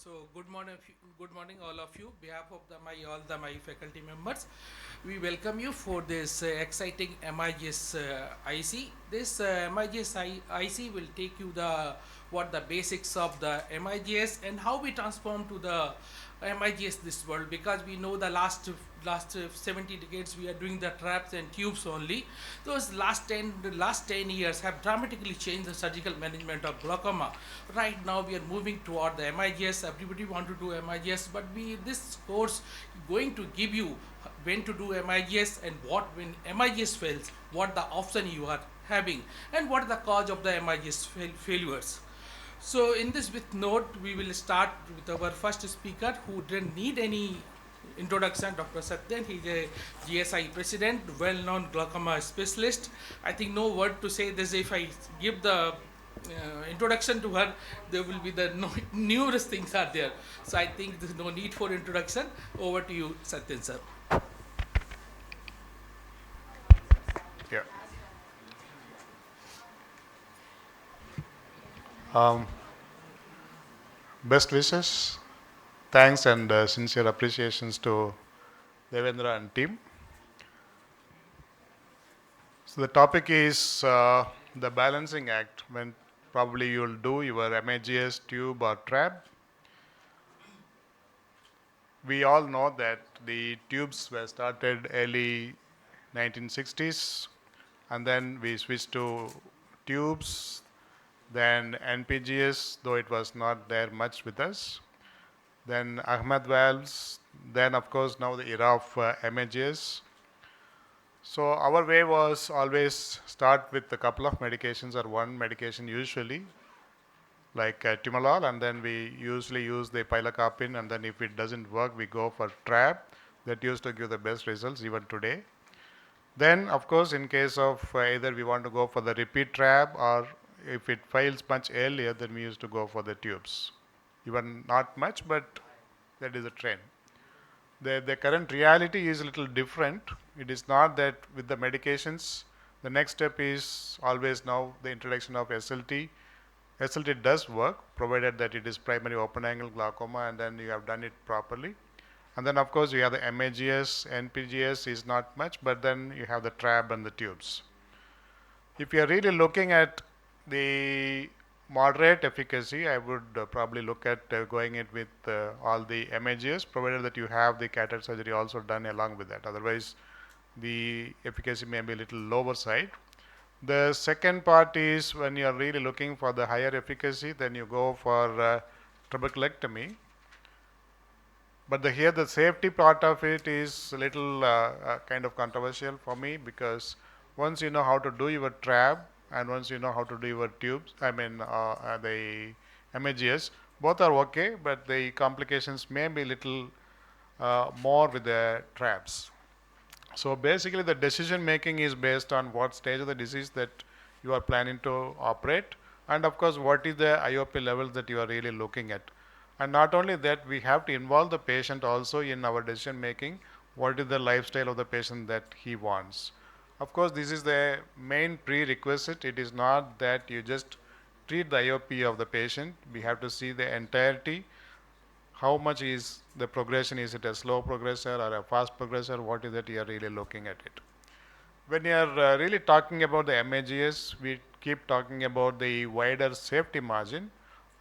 So good morning, all of you. Behalf of all the my faculty members, we welcome you for this exciting MIGS IC. This MIGS IC will take you the basics of the MIGS and how we transform to the MIGS this world, because we know the last 70 decades we are doing the traps and tubes only. Those last 10 years have dramatically changed the surgical management of glaucoma. Right now we are moving toward the MIGS. Everybody want to do MIGS, but this course going to give you when to do MIGS and what when MIGS fails, what the option you are having, and what the cause of the MIGS failures. So in this with note, we will start with our first speaker who didn't need any introduction, Dr. Satyan. He's a GSI president, well-known glaucoma specialist. I think no word to say this. If I give the introduction to her, there will be the numerous things are there. So I think there's no need for introduction. Over to you, Satyan sir. Yeah. Um, Best wishes, thanks and sincere appreciations to Devendra and team. So the topic is the balancing act when probably you will do your MIGS tube or trap. We all know that the tubes were started early 1960s, and then we switched to tubes, then NPGS, though it was not there much with us, then Ahmed valves, then of course now the era of MIGS. So our way was always start with a couple of medications or one medication usually, like timolol, and then we usually use the pilocarpine, and then if it doesn't work, we go for trap. That used to give the best results even today. Then, of course, in case of either we want to go for the repeat trap, or if it fails much earlier, then we used to go for the tubes. Even not much, but that is a trend. The current reality is a little different. It is not that with the medications, the next step is always now the introduction of SLT. SLT does work, provided that it is primary open angle glaucoma and then you have done it properly. And then of course you have the MIGS, NPGS is not much, but then you have the trab and the tubes. If you are really looking at the moderate efficacy, I would probably look at going it with all the MIGS, provided that you have the catheter surgery also done along with that. Otherwise, the efficacy may be a little lower side. The second part is when you are really looking for the higher efficacy, then you go for trabeculectomy. But here the safety part of it is a little kind of controversial for me, because once you know how to do your trap and once you know how to do your tubes, the MIGS, both are okay, but the complications may be little more with the traps. So basically the decision making is based on what stage of the disease that you are planning to operate, and of course what is the IOP levels that you are really looking at. And not only that, we have to involve the patient also in our decision making. What is the lifestyle of the patient that he wants? Of course, this is the main prerequisite. It is not that you just treat the IOP of the patient. We have to see the entirety. How much is the progression? Is it a slow progressor or a fast progressor? What is it you are really looking at it? When you are really talking about the MIGS, we keep talking about the wider safety margin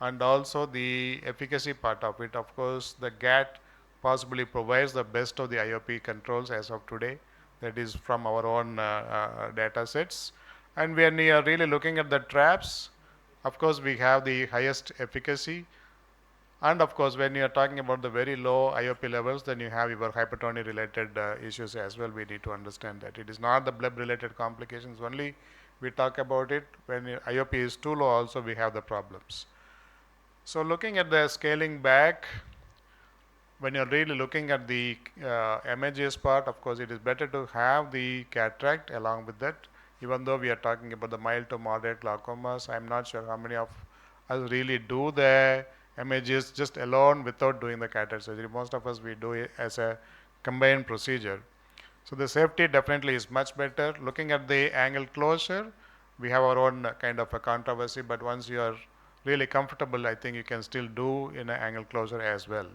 and also the efficacy part of it. Of course, the GAT possibly provides the best of the IOP controls as of today. That is from our own data sets. And when we are really looking at the traps, of course, we have the highest efficacy. And of course, when you are talking about the very low IOP levels, then you have your hypertony related issues as well. We need to understand that it is not the blood related complications only. We talk about it when IOP is too low, also we have the problems. So looking at the scaling back, when you're really looking at the MIGS part, of course, it is better to have the cataract along with that. Even though we are talking about the mild to moderate glaucomas, I'm not sure how many of us really do the MIGS just alone without doing the cataract surgery. Most of us, we do it as a combined procedure. So the safety definitely is much better. Looking at the angle closure, we have our own kind of a controversy, but once you are really comfortable, I think you can still do in an angle closure as well.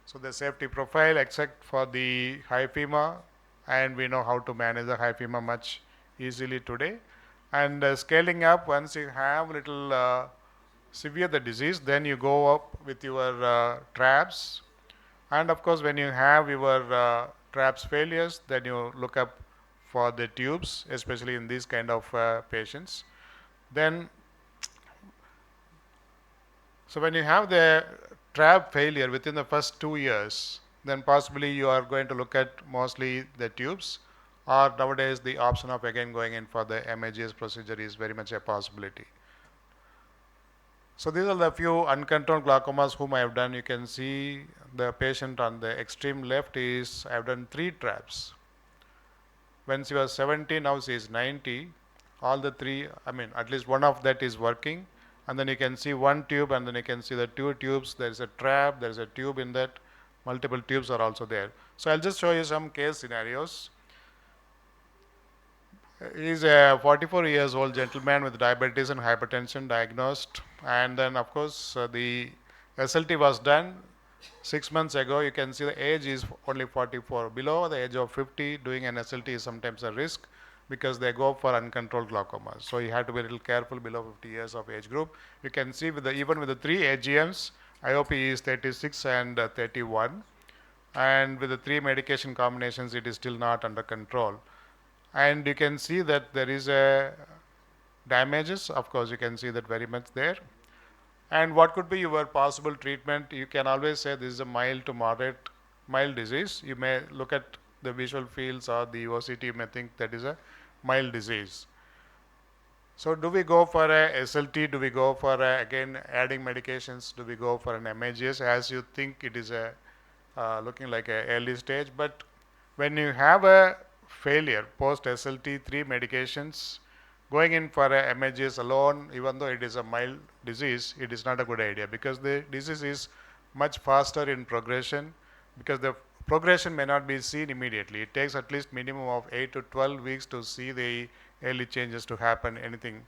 So the safety profile, except for the hyphema, and we know how to manage the hyphema much easily today. And scaling up, once you have little severe the disease, then you go up with your traps. And of course, when you have your traps failures, then you look up for the tubes, especially in these kind of patients. Then, so when you have the trap failure within the first 2 years, then possibly you are going to look at mostly the tubes, or nowadays the option of again going in for the MIGS procedure is very much a possibility. So these are the few uncontrolled glaucomas whom I have done. You can see the patient on the extreme left is, I have done 3 traps. When she was 70, now she is 90. All the 3, I mean, at least one of that is working. And then you can see one tube, and then you can see the 2 tubes. There is a trap, there is a tube in that. Multiple tubes are also there. So I'll just show you some case scenarios. He is a 44 years old gentleman with diabetes and hypertension diagnosed. And then, of course, the SLT was done 6 months ago. You can see the age is only 44. Below the age of 50, doing an SLT is sometimes a risk because they go for uncontrolled glaucoma. So you have to be a little careful below 50 years of age group. You can see with the, even with the 3 AGMs, IOP is 36 and 31. And with the 3 medication combinations, it is still not under control. And you can see that there is a damages. Of course, you can see that very much there. And what could be your possible treatment? You can always say this is a mild to moderate, mild disease. You may look at the visual fields or the OCT, you may think that is a mild disease. So do we go for a SLT? Do we go for again adding medications? Do we go for an MIGS as you think it is a looking like a early stage? But when you have a failure post SLT 3 medications, going in for a MIGS alone, even though it is a mild disease, it is not a good idea because the disease is much faster in progression, because the progression may not be seen immediately. It takes at least minimum of 8 to 12 weeks to see the early changes to happen, anything.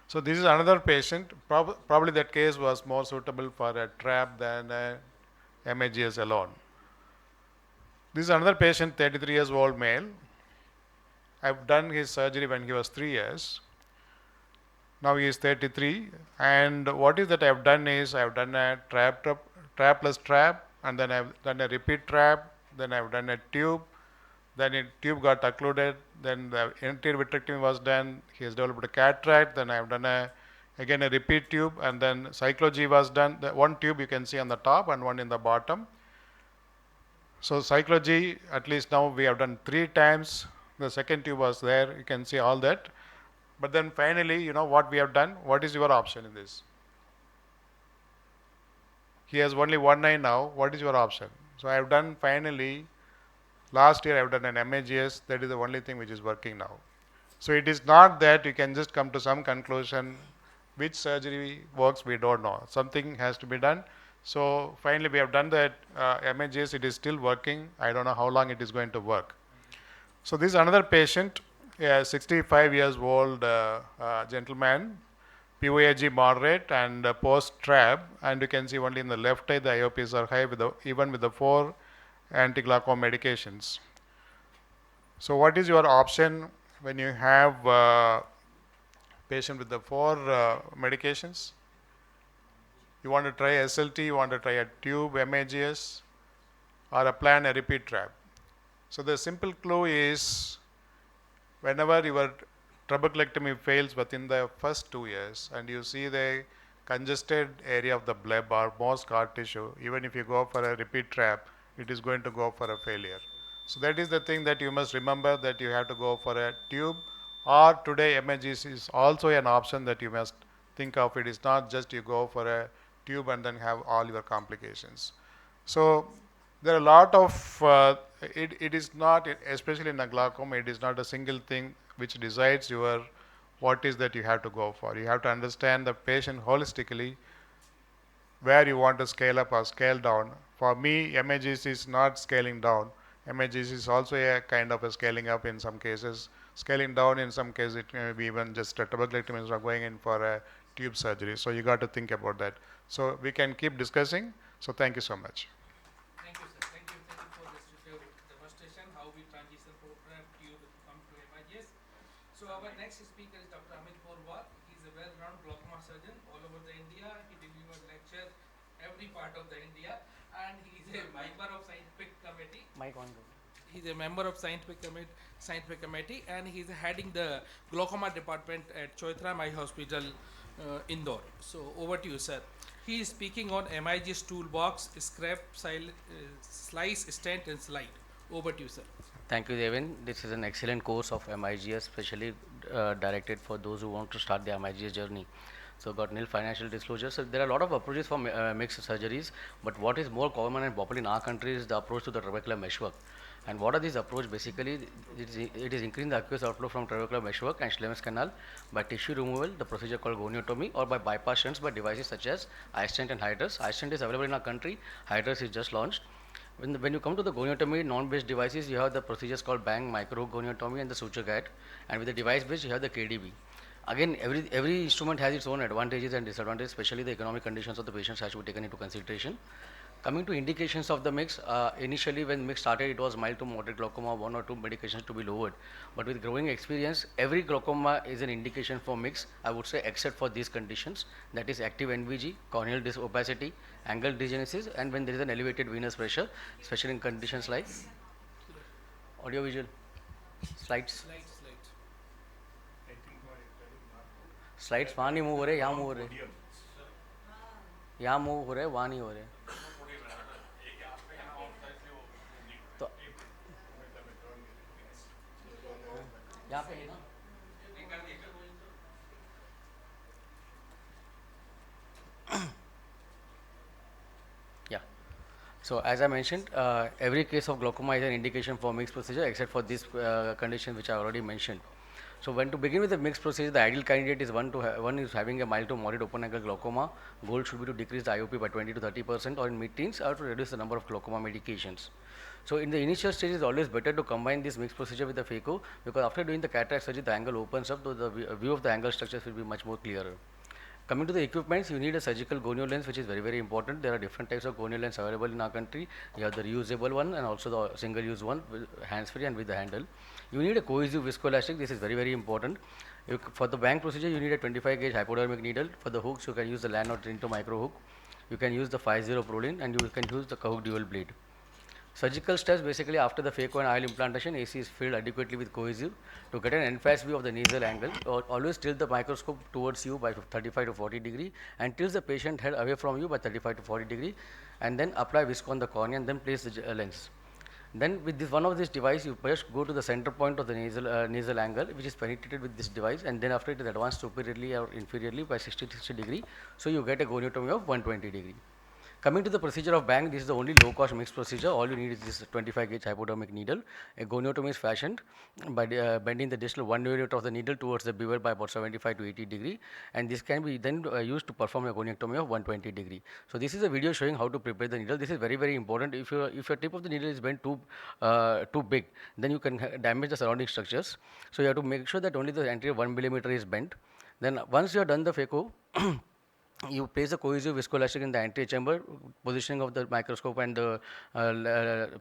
So this is another patient. Probably that case was more suitable for a trap than a MIGS alone. This is another patient, 33 years old male. I've done his surgery when he was 3 years. Now he is 33, and what is that I've done is I've done a trap plus trap, and then I've done a repeat trap, then I've done a tube, then a tube got occluded, then the anterior vitrectomy was done, he has developed a cataract, then I've done again a repeat tube, and then cyclo-G was done. The one tube you can see on the top and one in the bottom. So cyclo-G, at least now we have done 3 times. The second tube was there, you can see all that. But then finally, you know what we have done? What is your option in this? He has only one eye now. What is your option? So I have done finally, last year I have done an MIGS. That is the only thing which is working now. So it is not that you can just come to some conclusion. Which surgery works, we don't know. Something has to be done. So finally we have done that MIGS. It is still working. I don't know how long it is going to work. So this is another patient, a 65 years old gentleman, POAG moderate and post-trap, and you can see only in the left eye the IOPs are high with even with the 4 anti-glaucoma medications. So what is your option when you have patient with the 4 medications? You want to try SLT, you want to try a tube MIGS, or a plan a repeat trap. So the simple clue is, whenever your trabeculectomy fails within the first 2 years and you see the congested area of the bleb or more scar tissue, even if you go for a repeat trap, it is going to go for a failure. So that is the thing that you must remember, that you have to go for a tube, or today MIGS is also an option that you must think of. It is not just you go for a tube and then have all your complications. So there are a lot of, it is not, especially in a glaucoma, it is not a single thing which decides your what is that you have to go for. You have to understand the patient holistically, where you want to scale up or scale down. For me, MIGS is not scaling down. MIGS is also a kind of a scaling up in some cases. Scaling down in some cases, it may be even just a trabeculectomy instead of going in for a tube surgery. So you got to think about that. So we can keep discussing. So thank you so much. Thank you, sir. Thank you for this demonstration, how we transition from tube to come to MIGS. So our next speaker is Dr. Amit Porwal. He is a well-known glaucoma surgeon all over the India. He delivers lecture every part of the India, and he is a member of scientific committee. He's a member of scientific committee, and he's heading the glaucoma department at Choitra Eye Hospital, Indore. So over to you, sir. He is speaking on MIG's toolbox, scrap, slice, stent, and slide. Over to you, sir. Thank you, Devin. This is an excellent course of MIGS, especially directed for those who want to start their MIGS journey. So, got nil financial disclosure. So, there are a lot of approaches for mixed surgeries, but what is more common and popular in our country is the approach to the trabecular meshwork. And what are these approach? Basically, it is increasing the aqueous outflow from trabecular meshwork and Schlemm's canal by tissue removal, the procedure called goniotomy, or by bypass shunts by devices such as iStent and Hydrus. iStent is available in our country. Hydrus is just launched. When you come to the goniotomy, non-based devices, you have the procedures called bang, micro goniotomy, and the suture guide. And with the device-based, you have the KDB. Again, every instrument has its own advantages and disadvantages, especially the economic conditions of the patients has to be taken into consideration. Coming to indications of the MIGS, initially when MIGS started, it was mild to moderate glaucoma, one or two medications to be lowered. But with growing experience, every glaucoma is an indication for MIGS, I would say, except for these conditions, that is active NVG, corneal opacity, angle degenesis, and when there is an elevated venous pressure, especially in conditions like audiovisual slides. Slides वहाँ नहीं move हो रहे, यहाँ move हो रहे, यहाँ move हो रहे, वहाँ नहीं हो रहे. तो यहाँ पे है ना. Yeah. So as I mentioned, every case of glaucoma is an indication for mixed procedure except for this condition which I already mentioned. So when to begin with the mixed procedure, the ideal candidate is one is having a mild to moderate open angle glaucoma. Goal should be to decrease the IOP by 20 to 30% or in mid-teens, or to reduce the number of glaucoma medications. So in the initial stage, it's always better to combine this mixed procedure with the phaco, because after doing the cataract surgery, the angle opens up, so the view of the angle structures will be much more clearer. Coming to the equipments, you need a surgical gonio lens, which is very, very important. There are different types of gonio lens available in our country. You have the reusable one and also the single-use one, hands-free and with the handle. You need a cohesive viscoelastic. This is very, very important. For the bang procedure, you need a 25 gauge hypodermic needle. For the hooks, you can use the Lan or Trinto micro hook. You can use the 5-0 Prolene, and you can use the Kahook dual blade. Surgical steps, basically after the phaco and IOL implantation, AC is filled adequately with cohesive. To get an en-face view of the nasal angle, always tilt the microscope towards you by 35 to 40 degree, and tilt the patient head away from you by 35 to 40 degree, and then apply visco on the cornea and then place the lens. Then with this one of this device, you first go to the center point of the nasal angle, which is penetrated with this device, and then after it is advanced superiorly or inferiorly by 60 degree. So you get a goniotomy of 120 degree. Coming to the procedure of bang, this is the only low-cost mixed procedure. All you need is this 25 gauge hypodermic needle. A goniotomy is fashioned by bending the distal 1 unit of the needle towards the bevel by about 75 to 80 degree, and this can be then used to perform a goniotomy of 120 degree. So this is a video showing how to prepare the needle. This is very, very important. If your tip of the needle is bent too big, then you can damage the surrounding structures. So you have to make sure that only the anterior 1 millimeter is bent. Then once you have done the phaco, you place the cohesive viscoelastic in the anterior chamber, positioning of the microscope and the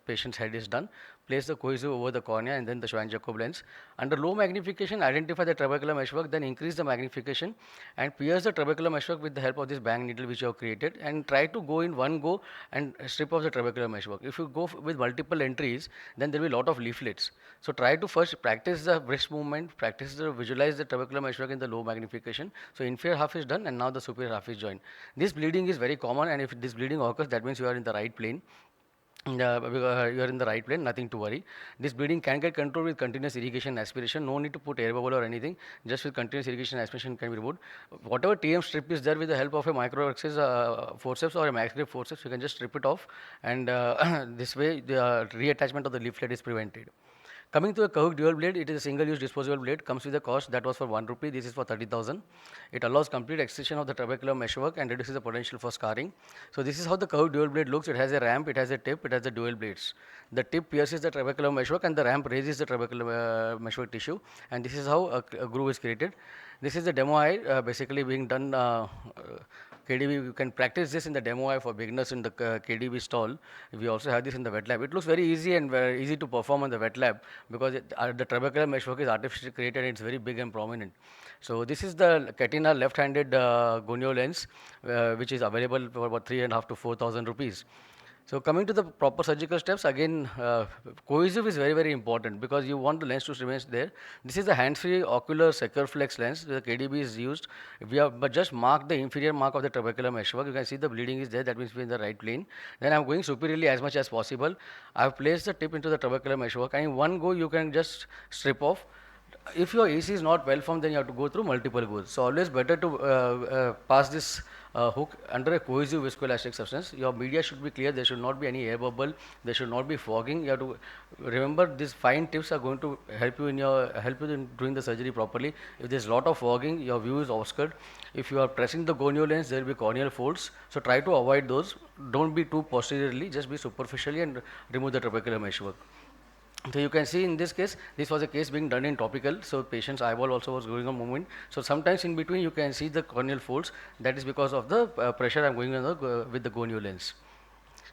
patient's head is done. Place the cohesive over the cornea and then the Schwann-Jacob lens. Under low magnification, identify the trabecular meshwork, then increase the magnification and pierce the trabecular meshwork with the help of this bang needle which you have created, and try to go in one go and strip off the trabecular meshwork. If you go with multiple entries, then there will be a lot of leaflets. So try to first practice the wrist movement, visualize the trabecular meshwork in the low magnification. So inferior half is done and now the superior half is joined. This bleeding is very common, and if this bleeding occurs, that means you are in the right plane. You are in the right plane, nothing to worry. This bleeding can get controlled with continuous irrigation aspiration. No need to put air bubble or anything. Just with continuous irrigation aspiration can be removed. Whatever TM strip is there, with the help of a micro axis forceps or a max grip forceps, you can just strip it off, and this way the reattachment of the leaflet is prevented. Coming to a Kahoot dual blade, it is a single-use disposable blade, comes with a cost that was for 1 rupee, this is for 30,000. It allows complete extension of the trabecular meshwork and reduces the potential for scarring. So this is how the Kahoot dual blade looks. It has a ramp, it has a tip, it has the dual blades. The tip pierces the trabecular meshwork and the ramp raises the trabecular meshwork tissue, and this is how a groove is created. This is the demo eye basically being done. KDB, you can practice this in the demo eye for beginners in the KDB stall. We also have this in the wet lab. It looks very easy and very easy to perform on the wet lab because the trabecular meshwork is artificially created and it's very big and prominent. So this is the Katina left-handed gonio lens, which is available for about 3,500 to 4,000 rupees. So coming to the proper surgical steps, again, cohesive is very, very important because you want the lens to remain there. This is the hands-free ocular secure flex lens. The KDB is used. We have but just mark the inferior mark of the trabecular meshwork. You can see the bleeding is there. That means we're in the right plane. Then I'm going superiorly as much as possible. I've placed the tip into the trabecular meshwork, and in one go you can just strip off. If your AC is not well formed, then you have to go through multiple goes. So always better to pass this hook under a cohesive viscoelastic substance. Your media should be clear. There should not be any air bubble. There should not be fogging. You have to remember these fine tips are going to help you in doing the surgery properly. If there's a lot of fogging, your view is obscured. If you are pressing the gonio lens, there will be corneal folds. So try to avoid those. Don't be too posteriorly. Just be superficially and remove the trabecular meshwork. So you can see in this case, this was a case being done in topical, so patient's eyeball also was going on movement. So sometimes in between you can see the corneal folds. That is because of the pressure I'm going on with the gonio lens.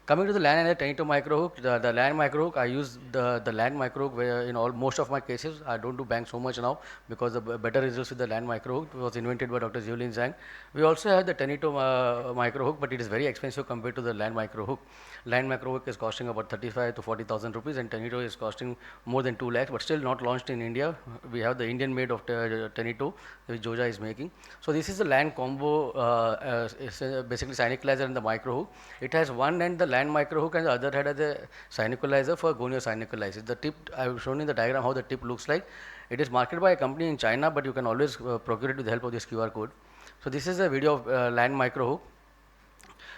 Coming to the LAN and the Tenito micro hook, the LAN micro hook, I use the LAN micro hook where in most of my cases. I don't do bank so much now because the better results with the LAN micro hook was invented by Dr. Jiulin Zhang. We also have the Tenito micro hook, but it is very expensive compared to the LAN micro hook. LAN micro hook is costing about 35 to 40,000 rupees, and Tenito is costing more than 2 lakhs, but still not launched in India. We have the Indian made of Tenito, which Joja is making. So this is the LAN combo, basically synicalizer and the micro hook. It has one end the LAN micro hook and the other head as a synicalizer for gonio synicalizer. The tip, I have shown in the diagram how the tip looks like. It is marketed by a company in China, but you can always procure it with the help of this QR code. So this is a video of LAN micro hook.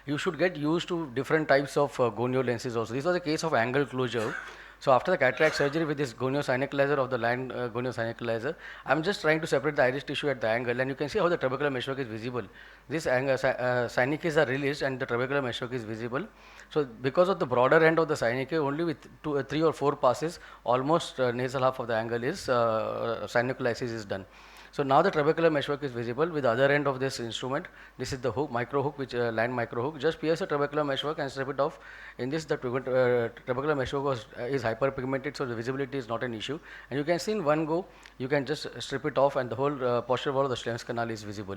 You should get used to different types of gonio lenses also. This was a case of angle closure. So after the cataract surgery with this gonio synicalizer of the LAN gonio synicalizer, I'm just trying to separate the iris tissue at the angle, and you can see how the trabecular meshwork is visible. This synechiae are released and the trabecular meshwork is visible. So because of the broader end of the synechiae, only with 3 or 4 passes, almost nasal half of the angle is synochiasis is done. So now the trabecular meshwork is visible with the other end of this instrument. This is the hook, micro hook, which LAN micro hook. Just pierce the trabecular meshwork and strip it off. In this, the trabecular meshwork is hyperpigmented, so the visibility is not an issue. And you can see in one go, you can just strip it off, and the whole posterior wall of the Schlemm's canal is visible.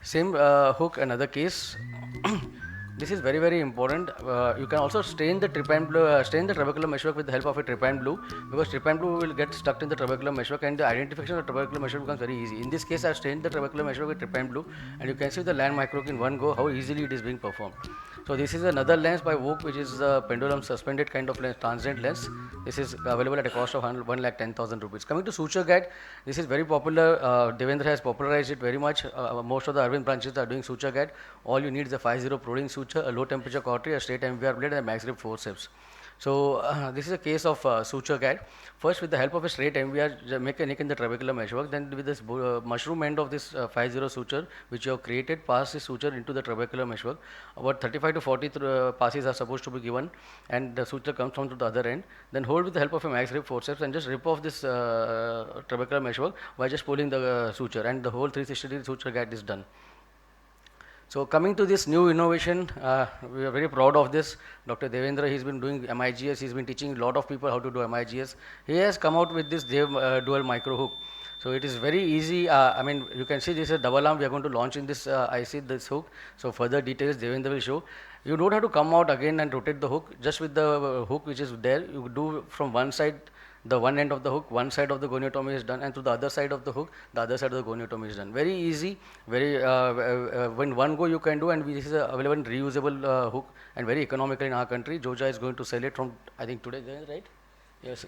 Same hook, another case. This is very, very important. You can also stain the trabecular meshwork with the help of a trypan blue, because trypan blue will get stuck in the trabecular meshwork, and the identification of the trabecular meshwork becomes very easy. In this case, I have stained the trabecular meshwork with trypan blue, and you can see the LAN micro hook in one go how easily it is being performed. So this is another lens by Vogue, which is a pendulum suspended kind of lens, transient lens. This is available at a cost of 1,10,000 rupees. Coming to suture guide, this is very popular. Devendra has popularized it very much. Most of the Arvind branches are doing suture guide. All you need is a 5-0 Proding suture, a low temperature cautery, a straight MVR blade, and a max grip forceps. So this is a case of suture guide. First, with the help of a straight MVR, make a nick in the trabecular meshwork. Then with this mushroom end of this 5-0 suture, which you have created, pass this suture into the trabecular meshwork. About 35 to 40 passes are supposed to be given, and the suture comes from to the other end. Then hold with the help of a max grip forceps and just rip off this trabecular meshwork by just pulling the suture, and the whole 360-degree suture guide is done. So coming to this new innovation, we are very proud of this. Dr. Devendra, he's been doing MIGS, he's been teaching a lot of people how to do MIGS. He has come out with this dual micro hook. So it is very easy. I mean, you can see this is a double arm we are going to launch in this IC, this hook. So further details Devendra will show. You don't have to come out again and rotate the hook. Just with the hook which is there, you do from one side, the one end of the hook, one side of the goniotomy is done, and to the other side of the hook, the other side of the goniotomy is done. Very easy, very when one go you can do, and this is available in reusable hook and very economical in our country. Joja is going to sell it from, I think today, right? Yes.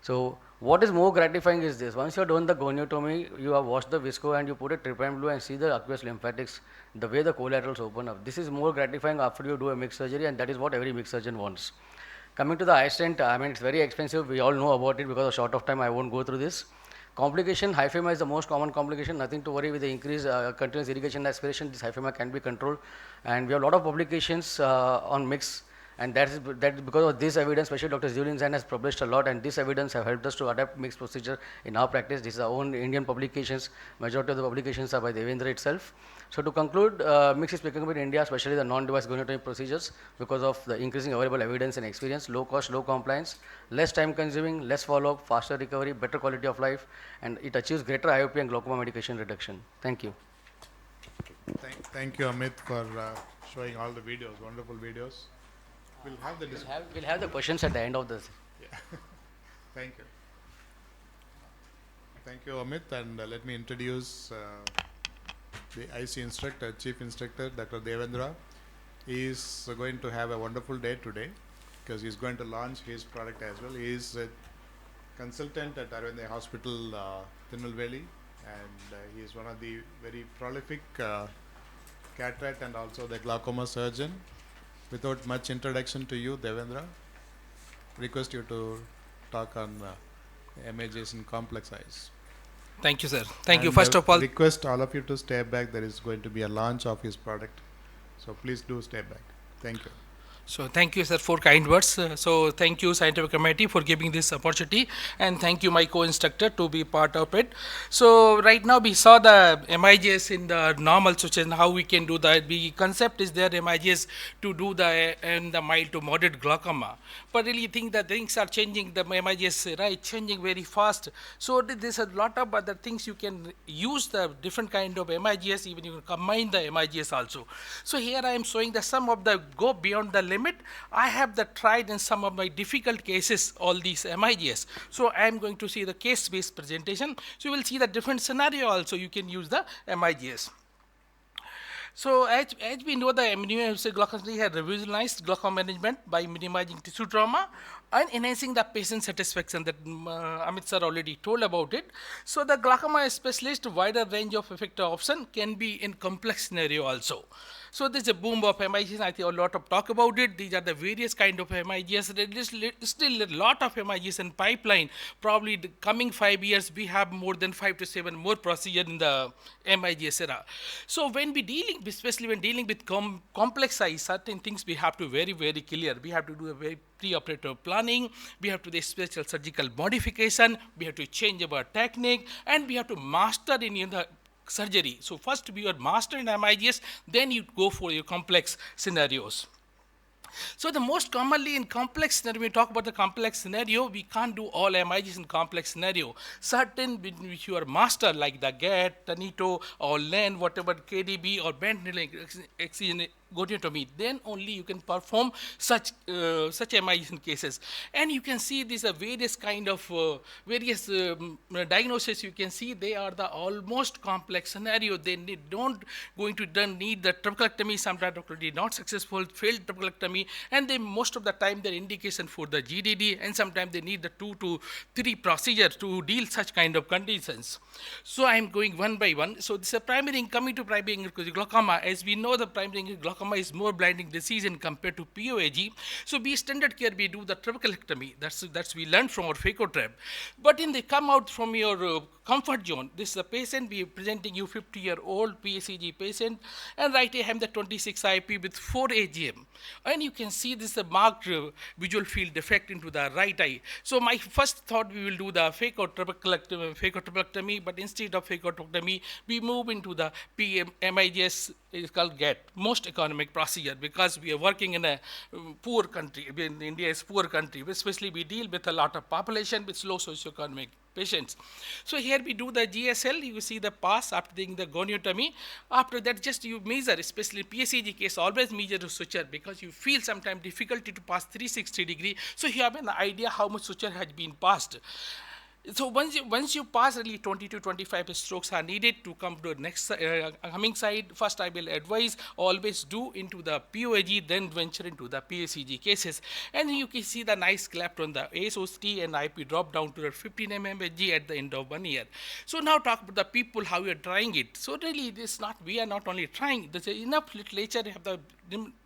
So what is more gratifying is this: once you have done the goniotomy, you have washed the visco and you put a trypan blue and see the aqueous lymphatics, the way the collaterals open up. This is more gratifying after you do a mixed surgery, and that is what every mixed surgeon wants. Coming to the eye stent, I mean, it's very expensive. We all know about it because of short of time. I won't go through this. Complication, hyphema is the most common complication. Nothing to worry with the increased continuous irrigation aspiration. This hyphema can be controlled. And we have a lot of publications on MIGS. And that is because of this evidence, especially Dr. Julin Zain has published a lot, and this evidence have helped us to adapt MIGS procedure in our practice. These are our own Indian publications. Majority of the publications are by Devendra itself. So to conclude, MIGS is picking up in India, especially the non-device goniotomy procedures, because of the increasing available evidence and experience, low cost, low compliance, less time consuming, less follow-up, faster recovery, better quality of life, and it achieves greater IOP and glaucoma medication reduction. Thank you. Thank you, Amit, for showing all the videos, wonderful videos. We'll have the We'll have the questions at the end of this. Yeah. Thank you. Thank you, Amit, and let me introduce the IC instructor, Chief Instructor, Dr. Devendra. He is going to have a wonderful day today because he is going to launch his product as well. He is a consultant at Arvind Hospital, Tirunelveli, and he is one of the very prolific cataract and also the glaucoma surgeon. Without much introduction to you, Devendra, request you to talk on MIGS in complex eyes. Thank you, sir. Thank you. And First of all, request all of you to stay back. There is going to be a launch of his product, so please do stay back. Thank you. so thank you, sir, for kind words. So thank you, scientific committee, for giving this opportunity, and thank you, my co-instructor, to be part of it. So right now we saw the MIGS in the normal situation, how we can do that. The concept is there, MIGS, to do the and the mild to moderate glaucoma. But really think that things are changing, the MIGS, right, changing very fast. So there's a lot of other things you can use the different kind of MIGS, even you can combine the MIGS also. So here I am showing the some of the go beyond the limit. I have the tried in some of my difficult cases all these MIGS. So I am going to see the case-based presentation. So you will see the different scenario also you can use the MIGS. So as we know, the immunodeficiency glaucoma has revolutionized glaucoma management by minimizing tissue trauma and enhancing the patient satisfaction that Amit sir already told about it. So the glaucoma specialist wider range of effective option can be in complex scenario also. So there's a boom of MIGS. I think a lot of talk about it. These are the various kind of MIGS. There is still a lot of MIGS in pipeline. Probably the coming 5 years, we have more than 5 to 7 more procedure in the MIGS era. So when we dealing, especially when dealing with complex size, certain things we have to very, very clear. We have to do a very pre-operative planning. We have to do special surgical modification. We have to change our technique, and we have to master in the surgery. So first we are master in MIGS, then you go for your complex scenarios. So the most commonly in complex scenario, when we talk about the complex scenario, we can't do all MIGs in complex scenario. Certain which you are master, like the GAT, Tanito, or LEN, whatever, KDB, or bent needle excision goniotomy, then only you can perform such MIGs in cases. And you can see these are various kind of various diagnosis. You can see they are the almost complex scenario. They don't going to need the trabeculectomy. Sometimes trabeculectomy not successful, failed trabeculectomy, and they most of the time their indication for the GDD, and sometimes they need the 2 to 3 procedures to deal such kind of conditions. So I am going one by one. So this is a primary coming to primary glaucoma. As we know, the primary glaucoma is more blinding disease in compared to POAG. So we standard care, we do the trabeculectomy. That's we learned from our phacotrab. But in they come out from your comfort zone. This is a patient, we are presenting you 50-year-old PACG patient, and right here I have the 26 IP with 4 AGM. And you can see this is a marked visual field defect into the right eye. So my first thought, we will do the phacotrabeculectomy, but instead of phacotrabeculectomy, we move into the MIGS, is called GAT, most economic procedure, because we are working in a poor country. India is poor country, especially we deal with a lot of population with low socioeconomic patients. So here we do the GSL, you see the pass after doing the goniotomy. After that, just you measure, especially PACG case, always measure the suture, because you feel sometimes difficulty to pass 360 degree. So you have an idea how much suture has been passed. So once you pass really 20 to 25 strokes are needed to come to the next coming side. First, I will advise always do into the POAG, then venture into the PACG cases. And you can see the nice clap on the ASOC and IP drop down to the 15 mmHg at the end of 1 year. So now talk about the people how you are trying it. So really, this not we are not only trying. There's enough literature have the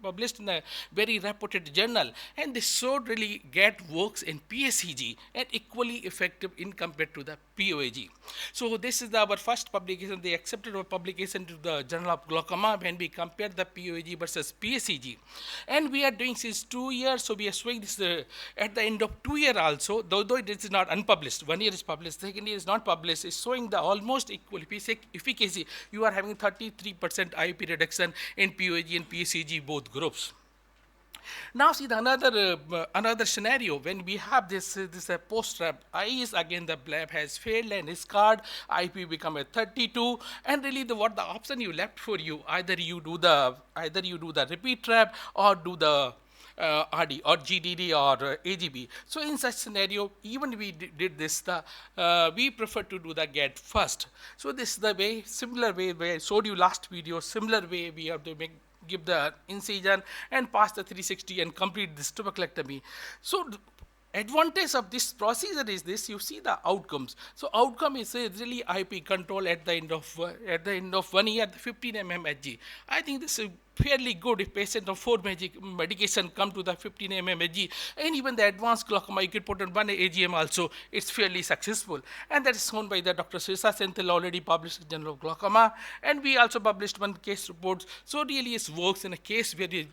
published in a very reputed journal, and this showed really GAT works in PACG and equally effective in compared to the POAG. So this is our first publication. They accepted our publication to the Journal of Glaucoma when we compared the POAG versus PACG, and we are doing since 2 years. So we are showing this at the end of 2 year also, though it is not unpublished. 1 year is published, second year is not published. Is showing the almost equal efficacy. You are having 33% IOP reduction in POAG and PACG both groups. Now see the another scenario when we have this post-trap eyes, again the blab has failed and is scarred, IP become a 32, and really what the option you left for you, either you do the repeat trap or do the RD or GDD or AGB. So in such scenario, even we did this, we prefer to do the GAT first. So this is the way, similar way where I showed you last video, similar way we have to give the incision and pass the 360 and complete this tuberculectomy. So advantage of this procedure is this: you see the outcomes. So outcome is really IP control at the end of 1 year, the 15 mmHg. I think this is fairly good if patient of 4 medication come to the 15 mmHg, and even the advanced glaucoma you could put on 1 AGM also, it's fairly successful. And that is shown by the Dr. Srisa Senthil, already published in Journal of Glaucoma, and we also published one case report. So really it works in a case where you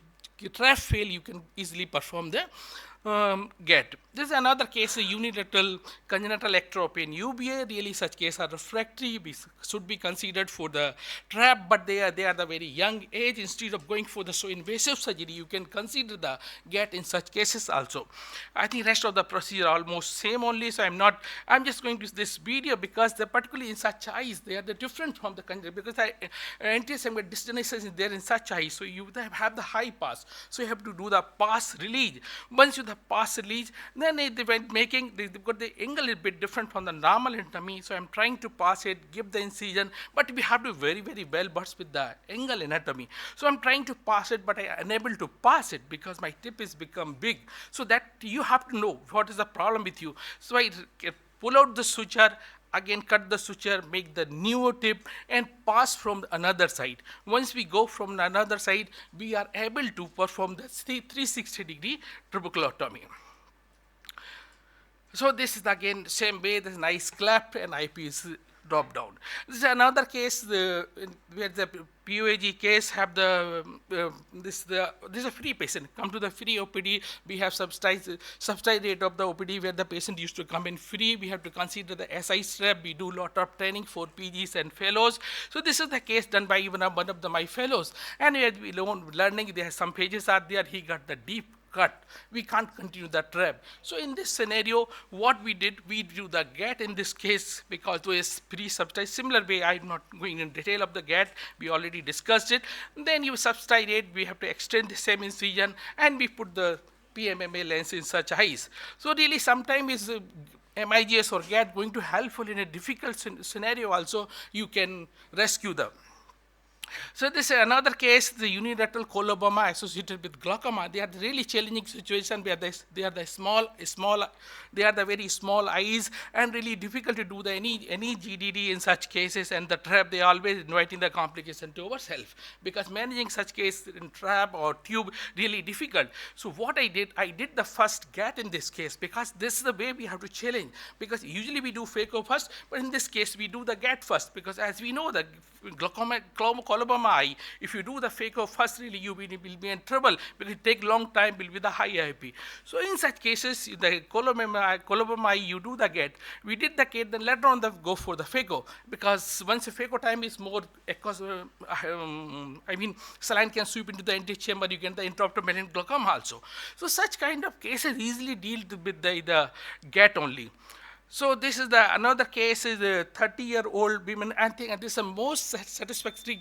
trap fail, you can easily perform the GAT. This is another case, a unilateral congenital ectropy in UBA. Really such cases are refractory, should be considered for the trap, but they are the very young age. Instead of going for the so invasive surgery, you can consider the GAT in such cases also. I think rest of the procedure almost same only, so I'm just going to this video because particularly in such eyes, they are different from the congenital, because anti-segment dysgenesis is there in such eyes, so you have the high pass, so you have to do the pass release. Once you the pass release, then they went they've got the angle a bit different from the normal anatomy, so I'm trying to pass it, give the incision, but we have to very, very well versed with the angle anatomy. So I'm trying to pass it, but I am unable to pass it because my tip is become big. So that you have to know what is the problem with you. So I pull out the suture, again cut the suture, make the new tip and pass from another side. Once we go from another side, we are able to perform the 360-degree trabeculotomy. So this is again same way, this nice clap and IP is drop down. This is another case where the POAG case have this is a free patient come to the free OPD. We have subsidized rate of the OPD where the patient used to come in free. We have to consider the SI strap. We do lot of training for PGs and fellows. So this is the case done by even one of my fellows. And we learning there some pages are there. He got the deep cut. We can't continue the trap. So in this scenario, what we did, we do the GAT in this case because it was pre-subsidized. Similar way, I'm not going in detail of the GAT. We already discussed it. Then you subsidize it. We have to extend the same incision, and we put the PMMA lens in such eyes. So really, sometimes is MIGS or GAT going to helpful in a difficult scenario. Also, you can rescue them. So this is another case, the unilateral coloboma associated with glaucoma. They are the really challenging situation where they are the very small eyes and really difficult to do any GDD in such cases, and the trap, they are always inviting the complication to ourselves because managing such case in trap or tube really difficult. So what I did the first GAT in this case because this is the way we have to challenge, because usually we do phaco first, but in this case we do the GAT first because as we know the glaucoma coloboma eye, if you do the phaco first, really you will be in trouble because it take long time, will be the high IOP. So in such cases, the coloboma eye, you do the GAT. We did the GAT, then later on go for the phaco because once the phaco time is more, because saline can sweep into the antechamber, you get the intraoptometric glaucoma also. So such kind of cases easily deal with the GAT only. So this is another case is a 30-year-old woman. I think this is the most satisfactory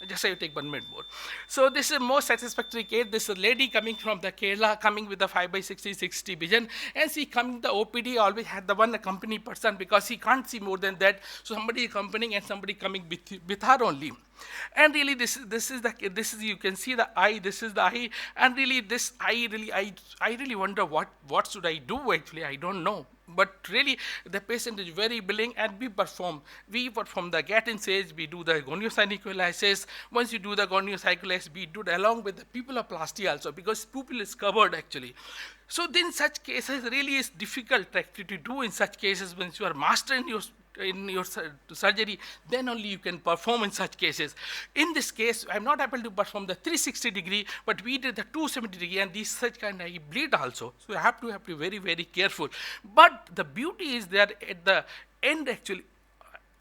just I take 1 minute more. So this is a more satisfactory case. This is a lady coming from the Kerala, coming with the 5/60 vision, and she coming the OPD always had the one accompanying person because he can't see more than that. So somebody accompanying and somebody coming with her only. And really, this is you can see the eye. This is the eye, and really this eye really I really wonder what should I do actually. I don't know. But really, the patient is very willing, and we perform the Gattin sage, we do the goniosynostolysis. Once you do the goniosynostolysis, we do it along with the pupilloplasty also, because pupil is covered actually. So then such cases really is difficult actually to do in such cases. Once you are master in your surgery, then only you can perform in such cases. In this case, I'm not able to perform the 360-degree, but we did the 270-degree, and these such kind of bleed also. So you have to be very, very careful. But the beauty is that at the end, actually,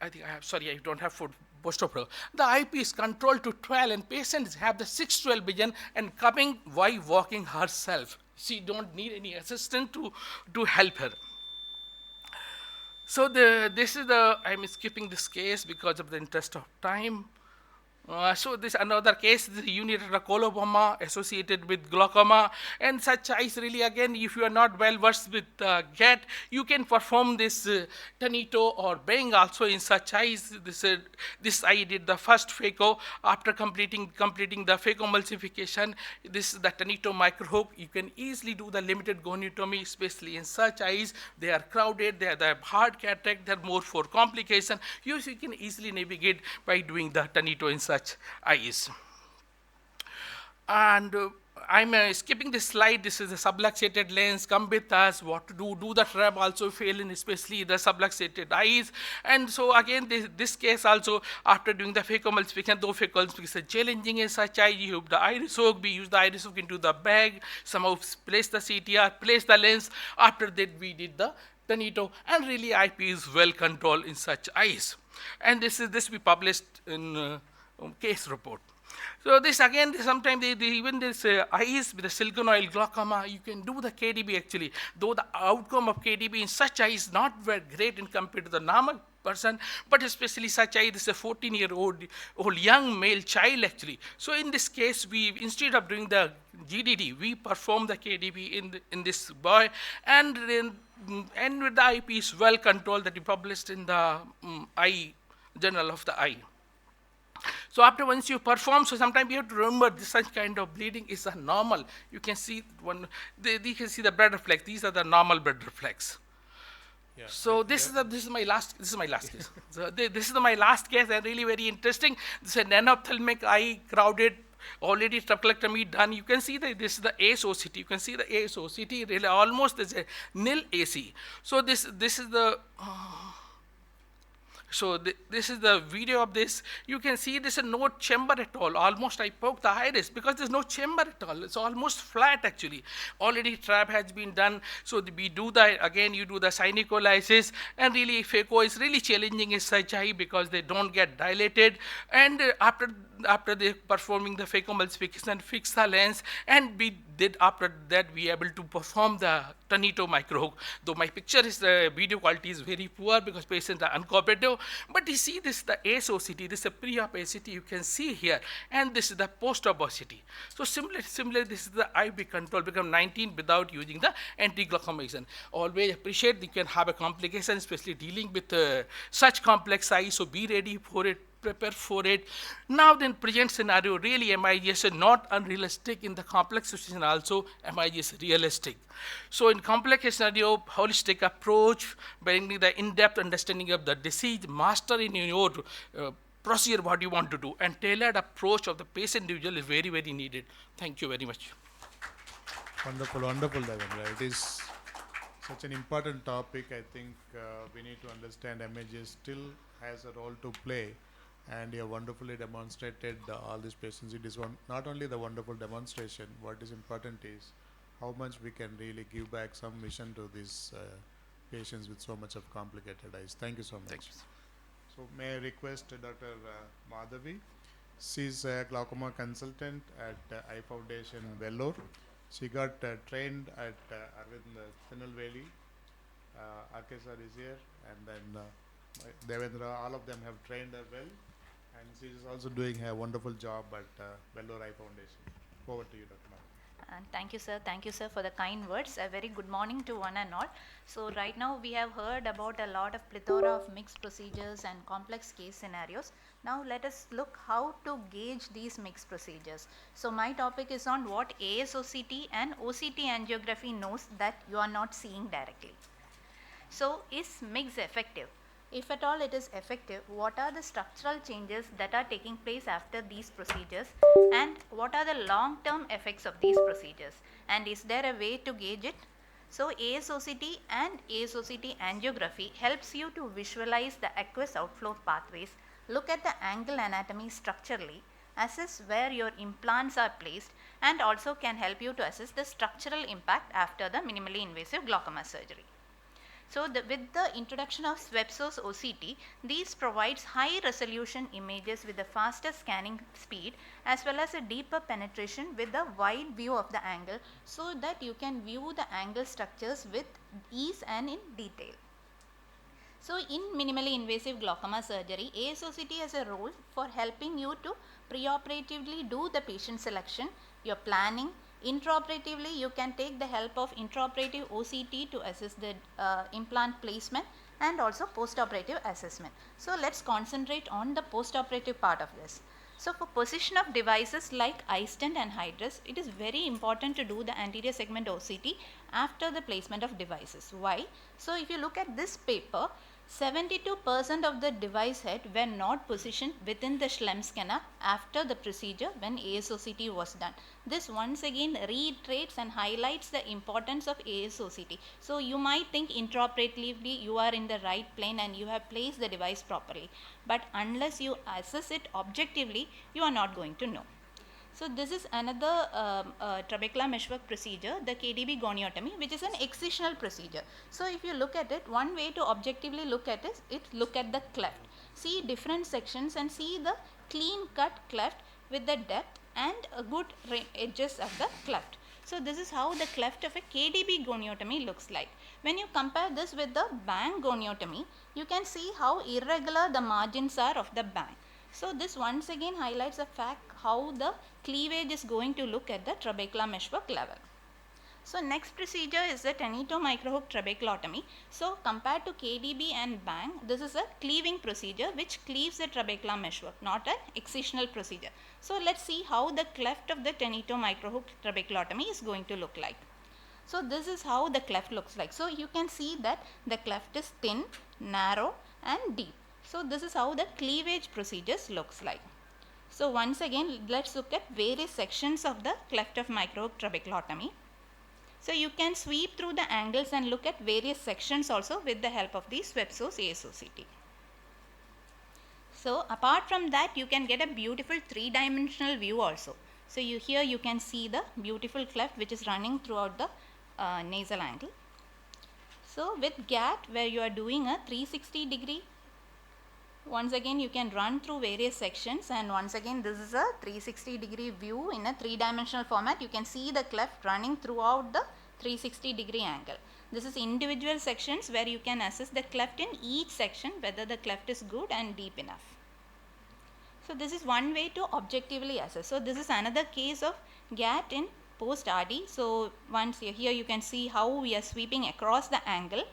I think I have, sorry, I don't have for post-operative. The IP is controlled to 12, and patients have the 6/12 vision and coming while walking herself. She don't need any assistant to help her. So I'm skipping this case because of the interest of time. So this another case, this unilateral coloboma associated with glaucoma, and such eyes really, again, if you are not well versed with GAT, you can perform this Tanito or Bang also in such eyes. This eye did the first phaco. After completing the phacoemulsification, this is the Tanito microhook. You can easily do the limited goniotomy, especially in such eyes. They are crowded, they have hard cataract, they're more for complication. You can easily navigate by doing the Tanito in such eyes. And I'm skipping this slide. This is a subluxated lens. Come with us. What to do? Do the trap also fail in especially the subluxated eyes. And so again, this case also, after doing the phacoemulsification, though phacoemulsification is challenging in such eye, you have the iris hook. We use the iris hook into the bag. Somehow place the CTR, place the lens. After that, we did the Tanito, and really IP is well controlled in such eyes. And this we published in case report. So this again, sometimes even this eyes with the silicone glaucoma, you can do the KDB actually, though the outcome of KDB in such eye is not very great in compared to the normal person, but especially such eye, this is a 14-year-old young male child actually. So in this case, we instead of doing the GDD, we perform the KDB in this boy, and with the IP is well controlled that we published in the eye journal of the eye. So after once you perform, so sometimes you have to remember this such kind of bleeding is a normal. You can see you can see the blood reflex. These are the normal blood reflex. Yeah, so this is my last case. So this is my last case, and really very interesting. This is an anophthalmic eye, crowded, already trabeculectomy done. You can see that this is the ASOCT. You can see the ASOCT really almost is a nil AC. So this is the. So this is the video of this. You can see this is no chamber at all. Almost I poked the iris because there's no chamber at all. It's almost flat actually. Already trap has been done. So we do the, again you do the synostolysis, and really phaco is really challenging in such eye because they don't get dilated. And after they performing the phacoemulsification, fix the lens, and we did after that we able to perform the Tanito microhook. Though my picture is the video quality is very poor because patients are uncooperative, but you see this the ASOCT, this is a pre-op ACT you can see here, and this is the post-op OCT. So similar this is the IV control become 19 without using the anti-glaucoma agent. Always appreciate you can have a complication, especially dealing with such complex eyes, so be ready for it, prepare for it. Now then present scenario, really MIGS is not unrealistic. In the complex situation also, MIGS is realistic. So in complex scenario, holistic approach, bringing the in-depth understanding of the disease, master in your procedure what you want to do, and tailored approach of the patient individual is very, very needed. Thank you very much. Wonderful, Devendra. It is such an important topic. I think we need to understand MIGS still has a role to play. And you have wonderfully demonstrated all these patients. It is not only the wonderful demonstration, what is important is how much we can really give back some vision to these patients with so much of complicated eyes. Thank you so much. Thank you. So may I request Dr. Madhavi. She's a glaucoma consultant at Eye Foundation, Vellore. She got trained at Arvind Tinalveli. Arkesar is here, and then Devendra, all of them have trained her well. And she is also doing a wonderful job at Bellore Eye Foundation. Over to you, Dr. Ma'am. And thank you, sir. Thank you, sir, for the kind words. A very good morning to one and all. So, right now we have heard about a lot of plethora of mixed procedures and complex case scenarios. Now, let us look how to gauge these mixed procedures. So, my topic is on what ASOCT and OCT angiography knows that you are not seeing directly. So, is MIGS effective? If at all it is effective, what are the structural changes that are taking place after these procedures, and what are the long term effects of these procedures, and is there a way to gauge it? So, ASOCT and ASOCT angiography helps you to visualize the aqueous outflow pathways, look at the angle anatomy structurally, assess where your implants are placed, and also can help you to assess the structural impact after the minimally invasive glaucoma surgery. So, with the introduction of Swepso's OCT, these provides high resolution images with a faster scanning speed as well as a deeper penetration with a wide view of the angle, so that you can view the angle structures with ease and in detail. So, in minimally invasive glaucoma surgery, ASOCT has a role for helping you to preoperatively do the patient selection, your planning. Intraoperatively, you can take the help of intraoperative OCT to assess the implant placement and also postoperative assessment. So, let us concentrate on the postoperative part of this. So, for position of devices like iStent and Hydrus, it is very important to do the anterior segment OCT after the placement of devices. Why? So, if you look at this paper, 72% of the device head were not positioned within the Schlemm's canal after the procedure when ASOCT was done. This once again reiterates and highlights the importance of ASOCT. So, you might think intraoperatively you are in the right plane and you have placed the device properly, but unless you assess it objectively, you are not going to know. So, this is another trabecular meshwork procedure, the KDB goniotomy, which is an excisional procedure. So, if you look at it, one way to objectively look at it, look at the cleft. See different sections and see the clean cut cleft with the depth and a good edges of the cleft. So, this is how the cleft of a KDB goniotomy looks like. When you compare this with the bang goniotomy, you can see how irregular the margins are of the bang. So, this once again highlights the fact how the cleavage is going to look at the trabecular meshwork level. So, next procedure is the Tenito microhook trabeculotomy. So, compared to KDB and bang, this is a cleaving procedure which cleaves the trabecular meshwork, not an excisional procedure. So, let us see how the cleft of the Tenito microhook trabeculotomy is going to look like. So, this is how the cleft looks like. So, you can see that the cleft is thin, narrow and deep. So, this is how the cleavage procedures looks like. So, once again let us look at various sections of the cleft of microhook trabeculotomy. So, you can sweep through the angles and look at various sections also with the help of the Swepso's ASOCT. So, apart from that, you can get a beautiful three-dimensional view also. So, here you can see the beautiful cleft which is running throughout the nasal angle. So, with GAT, where you are doing a 360 degree, once again you can run through various sections, and once again this is a 360 degree view in a three-dimensional format. You can see the cleft running throughout the 360 degree angle. This is individual sections where you can assess the cleft in each section whether the cleft is good and deep enough. So, this is one way to objectively assess. So, this is another case of GAT in post RD. So, once here you can see how we are sweeping across the angle,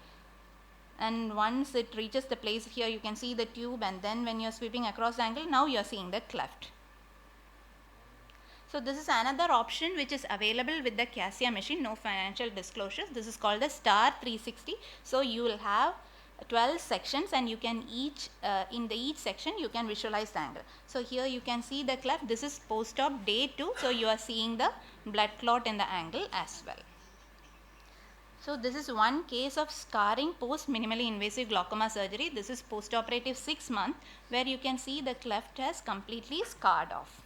and once it reaches the place, here you can see the tube, and then when you are sweeping across the angle, now you are seeing the cleft. So, this is another option which is available with the Cassia machine, no financial disclosures. This is called the Star 360. So, you will have 12 sections, and you can in each section you can visualize the angle. So, here you can see the cleft. This is post-op day 2. So, you are seeing the blood clot in the angle as well. So, this is one case of scarring post minimally invasive glaucoma surgery. This is post-operative 6 months, where you can see the cleft has completely scarred off.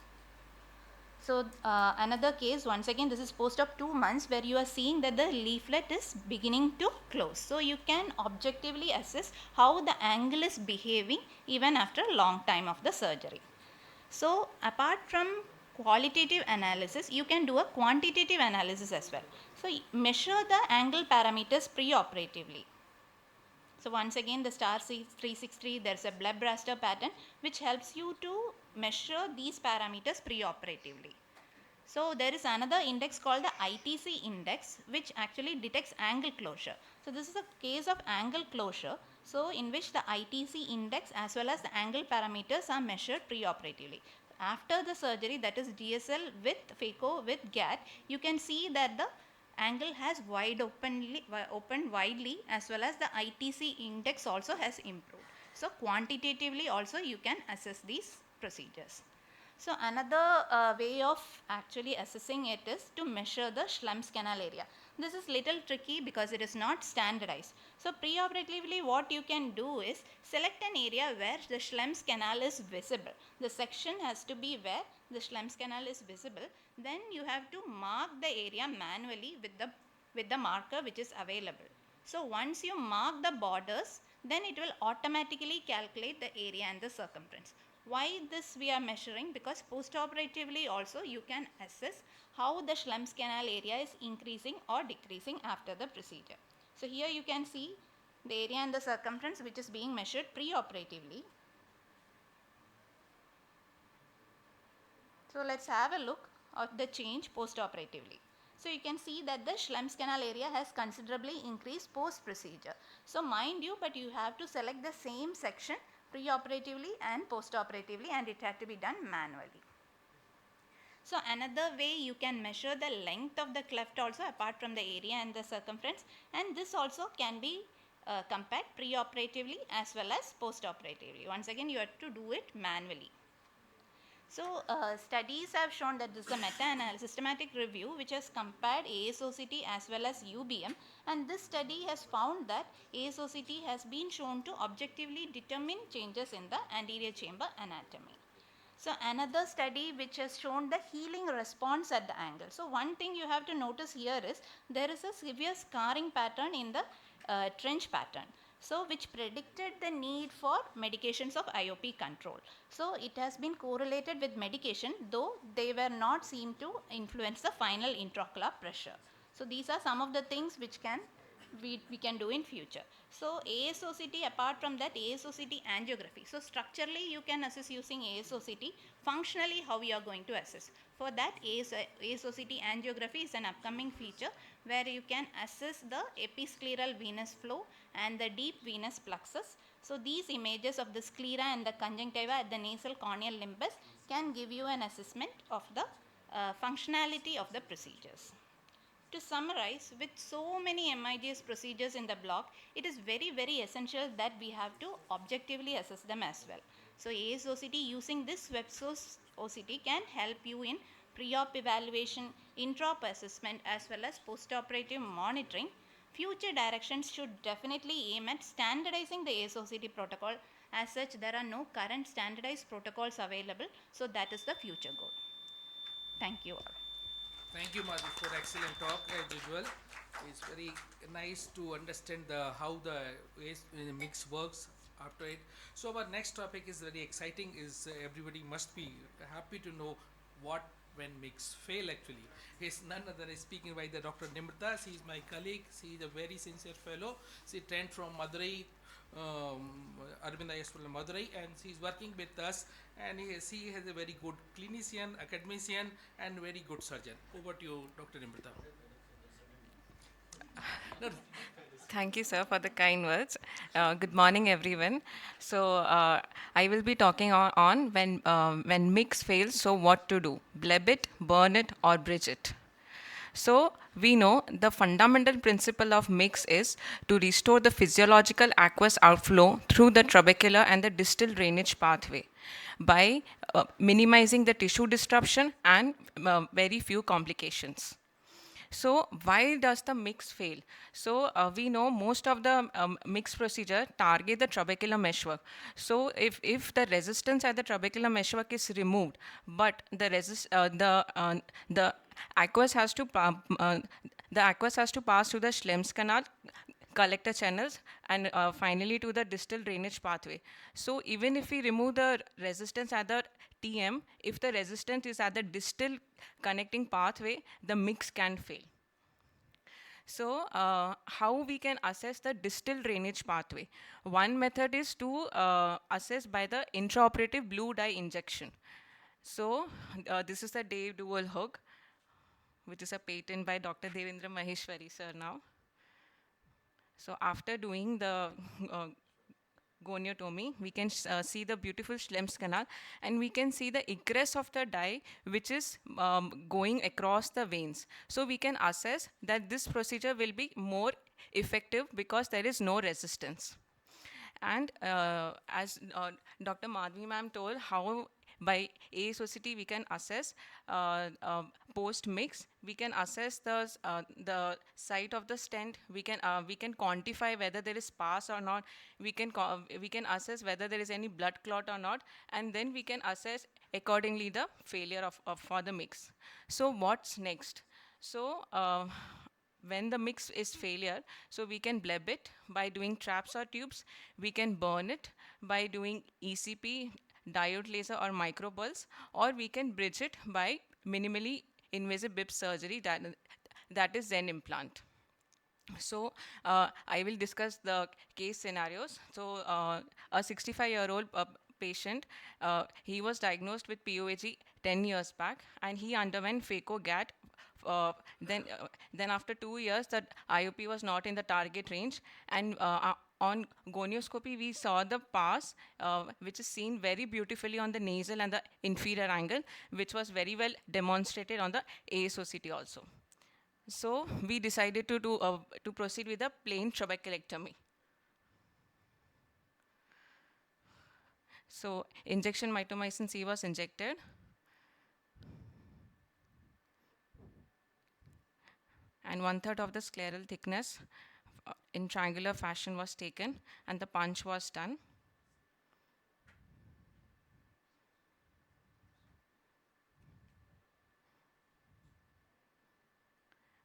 So, another case, once again this is post-op 2 months, where you are seeing that the leaflet is beginning to close. So, you can objectively assess how the angle is behaving even after a long time of the surgery. So, apart from qualitative analysis, you can do a quantitative analysis as well. So, measure the angle parameters preoperatively. So once again, the star C363, there's a bleb raster pattern which helps you to measure these parameters preoperatively. So there is another index called the ITC index, which actually detects angle closure. So this is a case of angle closure, so in which the ITC index as well as the angle parameters are measured preoperatively. After the surgery, that is DSL with phaco with GAT, you can see that the angle has opened widely, as well as the ITC index also has improved. So quantitatively also you can assess these procedures. So another way of actually assessing it is to measure the Schlemm's canal area. This is little tricky because it is not standardized. So preoperatively what you can do is select an area where the Schlemm's canal is visible. The section has to be where the Schlemm's canal is visible. Then you have to mark the area manually with the marker which is available. So once you mark the borders, then it will automatically calculate the area and the circumference. Why this we are measuring? Because postoperatively also you can assess how the Schlemm's canal area is increasing or decreasing after the procedure. So here you can see the area and the circumference which is being measured preoperatively. So let's have a look at the change postoperatively. So you can see that the Schlemm's canal area has considerably increased post procedure. So mind you, but you have to select the same section preoperatively and postoperatively, and it had to be done manually. So another way you can measure the length of the cleft also apart from the area and the circumference, and this also can be compared preoperatively as well as postoperatively. Once again you have to do it manually. So studies have shown that this is a meta-analysis systematic review which has compared ASOCT as well as UBM, and this study has found that ASOCT has been shown to objectively determine changes in the anterior chamber anatomy. So another study which has shown the healing response at the angle. So one thing you have to notice here is there is a severe scarring pattern in the trench pattern. So which predicted the need for medications of IOP control. So it has been correlated with medication, though they were not seen to influence the final intraocular pressure. So these are some of the things which we can do in future. So ASOCT, apart from that, ASOCT angiography. So structurally you can assess using ASOCT. Functionally how you are going to assess. For that ASOCT angiography is an upcoming feature where you can assess the episcleral venous flow and the deep venous plexus. So these images of the sclera and the conjunctiva at the nasal corneal limbus can give you an assessment of the functionality of the procedures. To summarize, with so many MIGS procedures in the block, it is very essential that we have to objectively assess them as well. So ASOCT using this web source OCT can help you in pre-op evaluation, intra-op assessment as well as post-operative monitoring. Future directions should definitely aim at standardizing the ASOCT protocol. As such, there are no current standardized protocols available, so that is the future goal. Thank you all. Thank you, Madhu, for excellent talk as usual. It's very nice to understand how the mix works after it. So our next topic is very exciting. Everybody must be happy to know what when mix fail actually. It's none other than speaking by the Dr. Nimrita. She is my colleague. She is a very sincere fellow. She trained from Madurai, Arvind Hospital Madurai, and she is working with us, and she has a very good clinician, academician and very good surgeon. Over to you, Dr. Nimrita. No, Thank you, sir, for the kind words. Good morning, everyone. So I will be talking on when mix fails, so what to do? Bleb it, burn it, or bridge it. So we know the fundamental principle of mix is to restore the physiological aqueous outflow through the trabecular and the distal drainage pathway by minimizing the tissue disruption and very few complications. So why does the mix fail? So we know most of the mix procedure target the trabecular meshwork. So if the resistance at the trabecular meshwork is removed, but the aqueous has to pass through the Schlemm's canal collector channels and finally to the distal drainage pathway. So even if we remove the resistance at the TM, if the resistance is at the distal connecting pathway, the mix can fail. So, how we can assess the distal drainage pathway? One method is to assess by the intraoperative blue dye injection. So, this is the Dave dual hook, which is a patent by Dr. Devendra Maheshwari sir now. So, after doing the uh, goniotomy, we can see the beautiful Schlem's canal, and we can see the egress of the dye which is going across the veins. So we can assess that this procedure will be more effective because there is no resistance. And as Dr. Madhvi ma'am told, how by AIOC we can assess post mix. We can assess the site of the stent. We can quantify whether there is spas or not. We can assess whether there is any blood clot or not, and then we can assess accordingly the failure of for the mix. So what's next? So when the mix is failure, so we can bleb it by doing traps or tubes. We can burn it by doing ECP, diode laser or micropulse, or we can bridge it by minimally invasive BIP surgery, that is Zen implant. So I will discuss the case scenarios. So a 65-year-old patient, he was diagnosed with POAG 10 years back, and he underwent phaco GAT. Then after 2 years, the IOP was not in the target range, and on gonioscopy, we saw the pass, which is seen very beautifully on the nasal and the inferior angle, which was very well demonstrated on the ASOCT also. So we decided to proceed with a plain trabeculectomy. So injection mitomycin C was injected. And 1/3 of the scleral thickness in triangular fashion was taken, and the punch was done.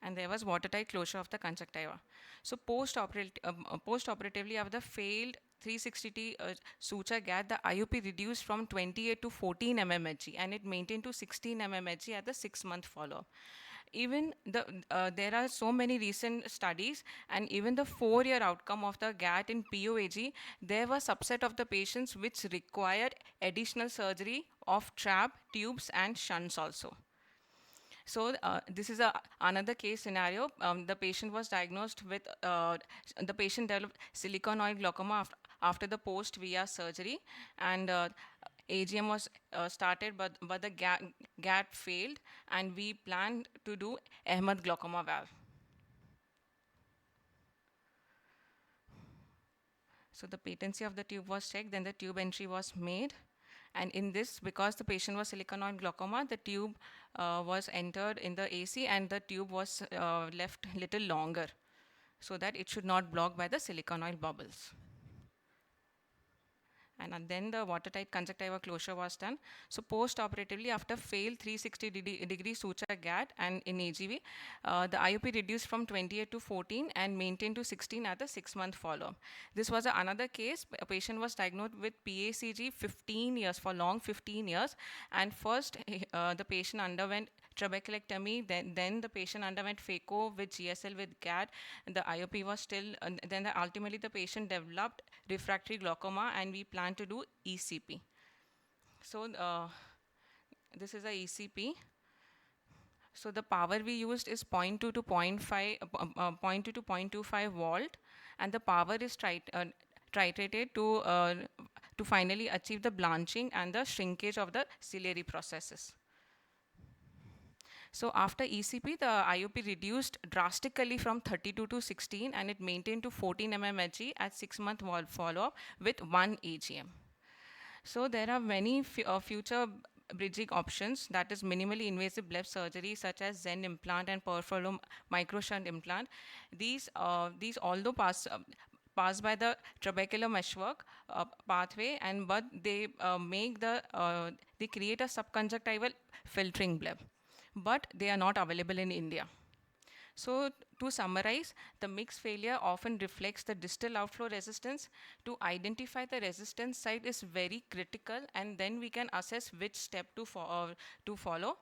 And there was watertight closure of the conjunctiva. So post-operatively, after the failed 360T suture GAT, the IOP reduced from 28 to 14 mmHg, and it maintained to 16 mmHg at the 6-month follow-up. Even there are so many recent studies, and even the 4-year outcome of the GAT in POAG, there were subset of the patients which required additional surgery of trap, tubes, and shunts also. So this is another case scenario. The patient was diagnosed with, the patient developed siliconoid glaucoma after the post-VIA surgery, and AGM was started, but the GAT failed, and we planned to do Ahmed glaucoma valve. So the patency of the tube was checked, then the tube entry was made. And in this, because the patient was siliconoid glaucoma, the tube was entered in the AC, and the tube was left little longer so that it should not block by the siliconoid bubbles. And then the watertight conjunctiva closure was done. So post-operatively, after failed 360-degree suture GAT and in AGV, the IOP reduced from 28 to 14 and maintained to 16 at the 6-month follow-up. This was another case. A patient was diagnosed with PACG 15 years, for long 15 years. And first, the patient underwent trabeculectomy, then the patient underwent phaco with GSL with GAT, and the IOP was still, then ultimately the patient developed refractory glaucoma, and we plan to do ECP. So this is a ECP. So the power we used is 0.2 to 0.5, 0.2 to 0.25 volt, and the power is titrated to finally achieve the blanching and the shrinkage of the ciliary processes. So after ECP, the IOP reduced drastically from 32 to 16, and it maintained to 14 mmHg at 6-month follow-up with 1 AGM. So there are many future bridging options, that is minimally invasive bleb surgery such as Zen implant and peripheral microshunt implant. These although pass by the trabecular meshwork pathway, but they they create a subconjunctival filtering bleb, but they are not available in India. So to summarize, the MIGS failure often reflects the distal outflow resistance. To identify the resistance site is very critical, and then we can assess which step to follow,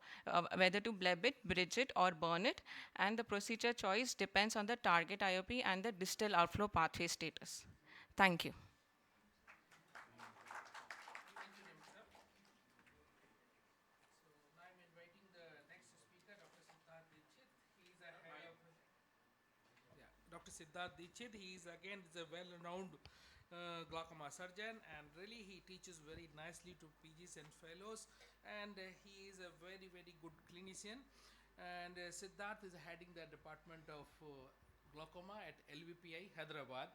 whether to bleb it, bridge it, or burn it. And the procedure choice depends on the target IOP and the distal outflow pathway status. Thank you. So now I'm inviting the next speaker, Dr. Siddharth Dikshit. He is a head of Dr. Siddharth Dikshit. He is again is a well-renowned glaucoma surgeon, and really he teaches very nicely to PGs and fellows, and he is a very good clinician. And Siddharth is heading the department of glaucoma at LVPI Hyderabad,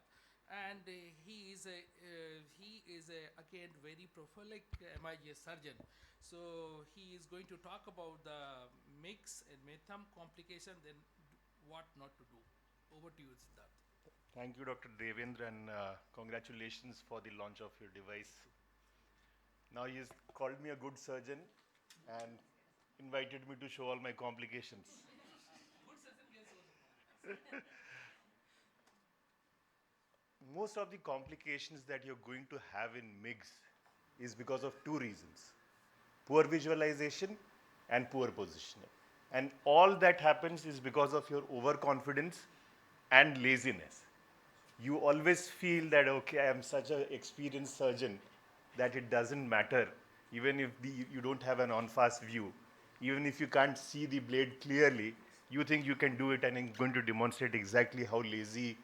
and he is a again very prolific MIGS surgeon. So he is going to talk about the mix and metham complication, then what not to do. Over to you, Siddharth. Thank you, Dr. Devendra, and congratulations for the launch of your device. Now he's called me a good surgeon and invited me to show all my complications. Good surgeon can solve the problem. Most of the complications that you're going to have in MIGS is because of two reasons: poor visualization and poor positioning. And all that happens is because of your overconfidence and laziness. You always feel that, okay, I am such an experienced surgeon that it doesn't matter, even if you don't have an on-fast view, even if you can't see the blade clearly, you think you can do it, and I'm going to demonstrate exactly how lazy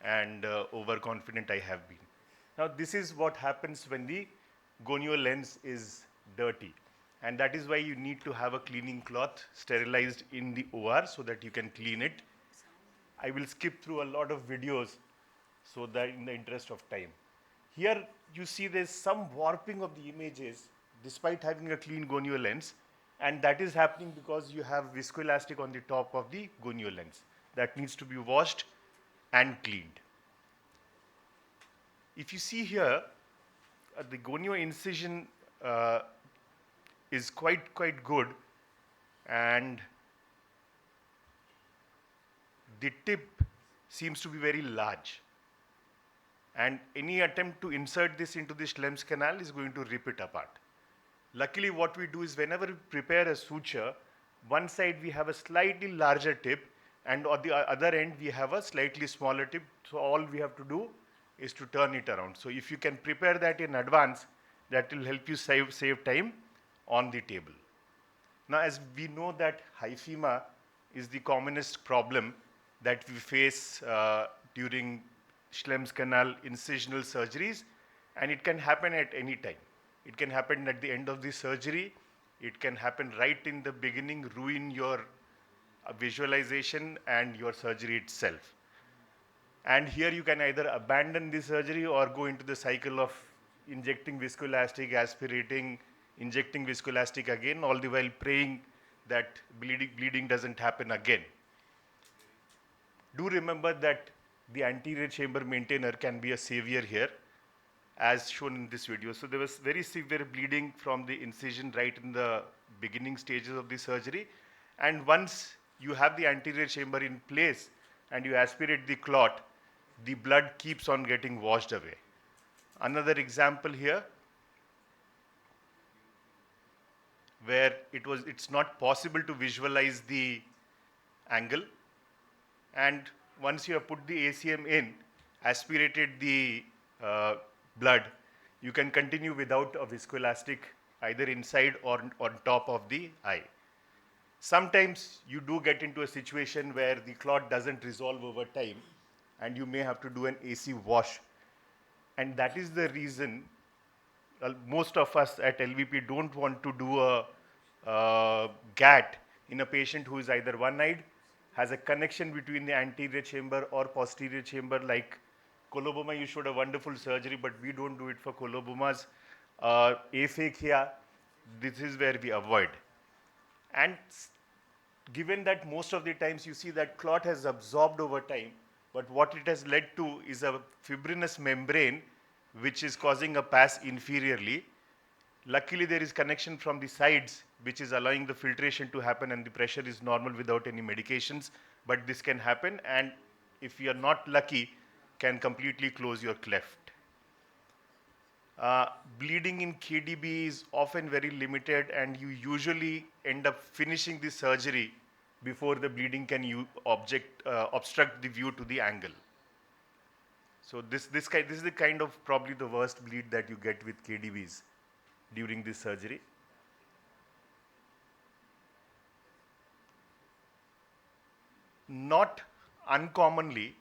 and overconfident I have been. Now, this is what happens when the gonio lens is dirty. And that is why you need to have a cleaning cloth sterilized in the OR so that you can clean it. I will skip through a lot of videos so that in the interest of time. Here you see there's some warping of the images despite having a clean gonio lens, and that is happening because you have viscoelastic on the top of the gonio lens. That needs to be washed and cleaned. If you see here, the gonio incision is quite good, and the tip seems to be very large, and any attempt to insert this into the Schlem's canal is going to rip it apart. Luckily, what we do is whenever we prepare a suture, one side we have a slightly larger tip, and on the other end we have a slightly smaller tip, so all we have to do is to turn it around. So if you can prepare that in advance, that will help you save time on the table. Now, as we know that hyphema is the commonest problem that we face during Schlem's canal incisional surgeries, and it can happen at any time. It can happen at the end of the surgery, it can happen right in the beginning, ruin your visualization and your surgery itself. And here you can either abandon the surgery or go into the cycle of injecting viscoelastic, aspirating, injecting viscoelastic again, all the while praying that bleeding doesn't happen again. Do remember that the anterior chamber maintainer can be a savior here, as shown in this video. So there was very severe bleeding from the incision right in the beginning stages of the surgery. And once you have the anterior chamber in place and you aspirate the clot, the blood keeps on getting washed away. Another example here, where it's not possible to visualize the angle, and once you have put the ACM in, aspirated the blood, you can continue without a viscoelastic either inside or on top of the eye. Sometimes you do get into a situation where the clot doesn't resolve over time, and you may have to do an AC wash. And that is the reason most of us at LVP don't want to do a GAT in a patient who is either one-eyed, has a connection between the anterior chamber or posterior chamber, like coloboma. You showed a wonderful surgery, but we don't do it for colobomas. Aphakia, this is where we avoid. And given that most of the times you see that clot has absorbed over time, but what it has led to is a fibrinous membrane which is causing a pass inferiorly. Luckily, there is connection from the sides, which is allowing the filtration to happen, and the pressure is normal without any medications. But this can happen, and if you are not lucky, can completely close your cleft. Bleeding in KDB is often very limited, and you usually end up finishing the surgery before the bleeding can obstruct the view to the angle. So this is the kind of probably the worst bleed that you get with KDBs during this surgery. Not uncommonly,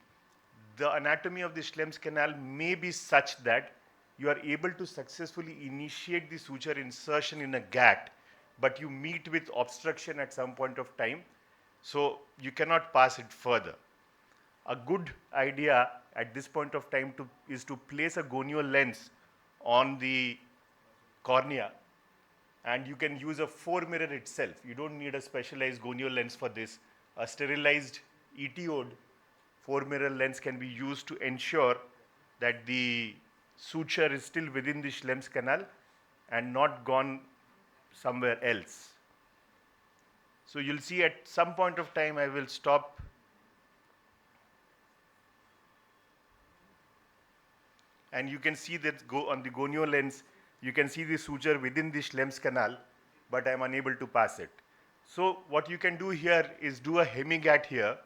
the anatomy of the Schlemm's canal may be such that you are able to successfully initiate the suture insertion in a GAT, but you meet with obstruction at some point of time, so you cannot pass it further. A good idea at this point of time is to place a gonial lens on the cornea, and you can use a 4-mirror itself. You don't need a specialized gonial lens for this. A sterilized ETO'd 4-mirror lens can be used to ensure that the suture is still within the Schlemm's canal and not gone somewhere else. So you'll see at some point of time I will stop. And you can see that on the gonio lens, you can see the suture within the Schlemm's canal, but I am unable to pass it. So what you can do here is do a hemigat here,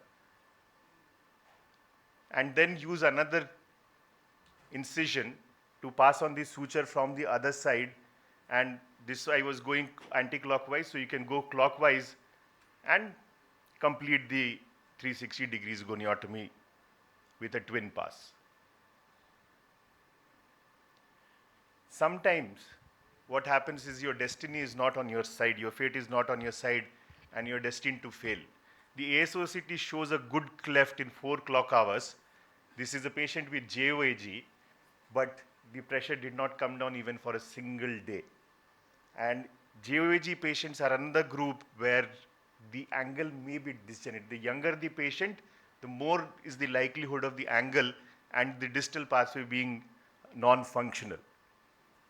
and then use another incision to pass on the suture from the other side. And this I was going anti-clockwise, so you can go clockwise and complete the 360 degrees goniotomy with a twin pass. Sometimes what happens is your destiny is not on your side, your fate is not on your side, and you're destined to fail. The ASOCT shows a good cleft in 4 clock hours. This is a patient with JOAG, but the pressure did not come down even for a single day. And JOAG patients are another group where the angle may be disjointed. The younger the patient, the more is the likelihood of the angle and the distal pathway being non-functional.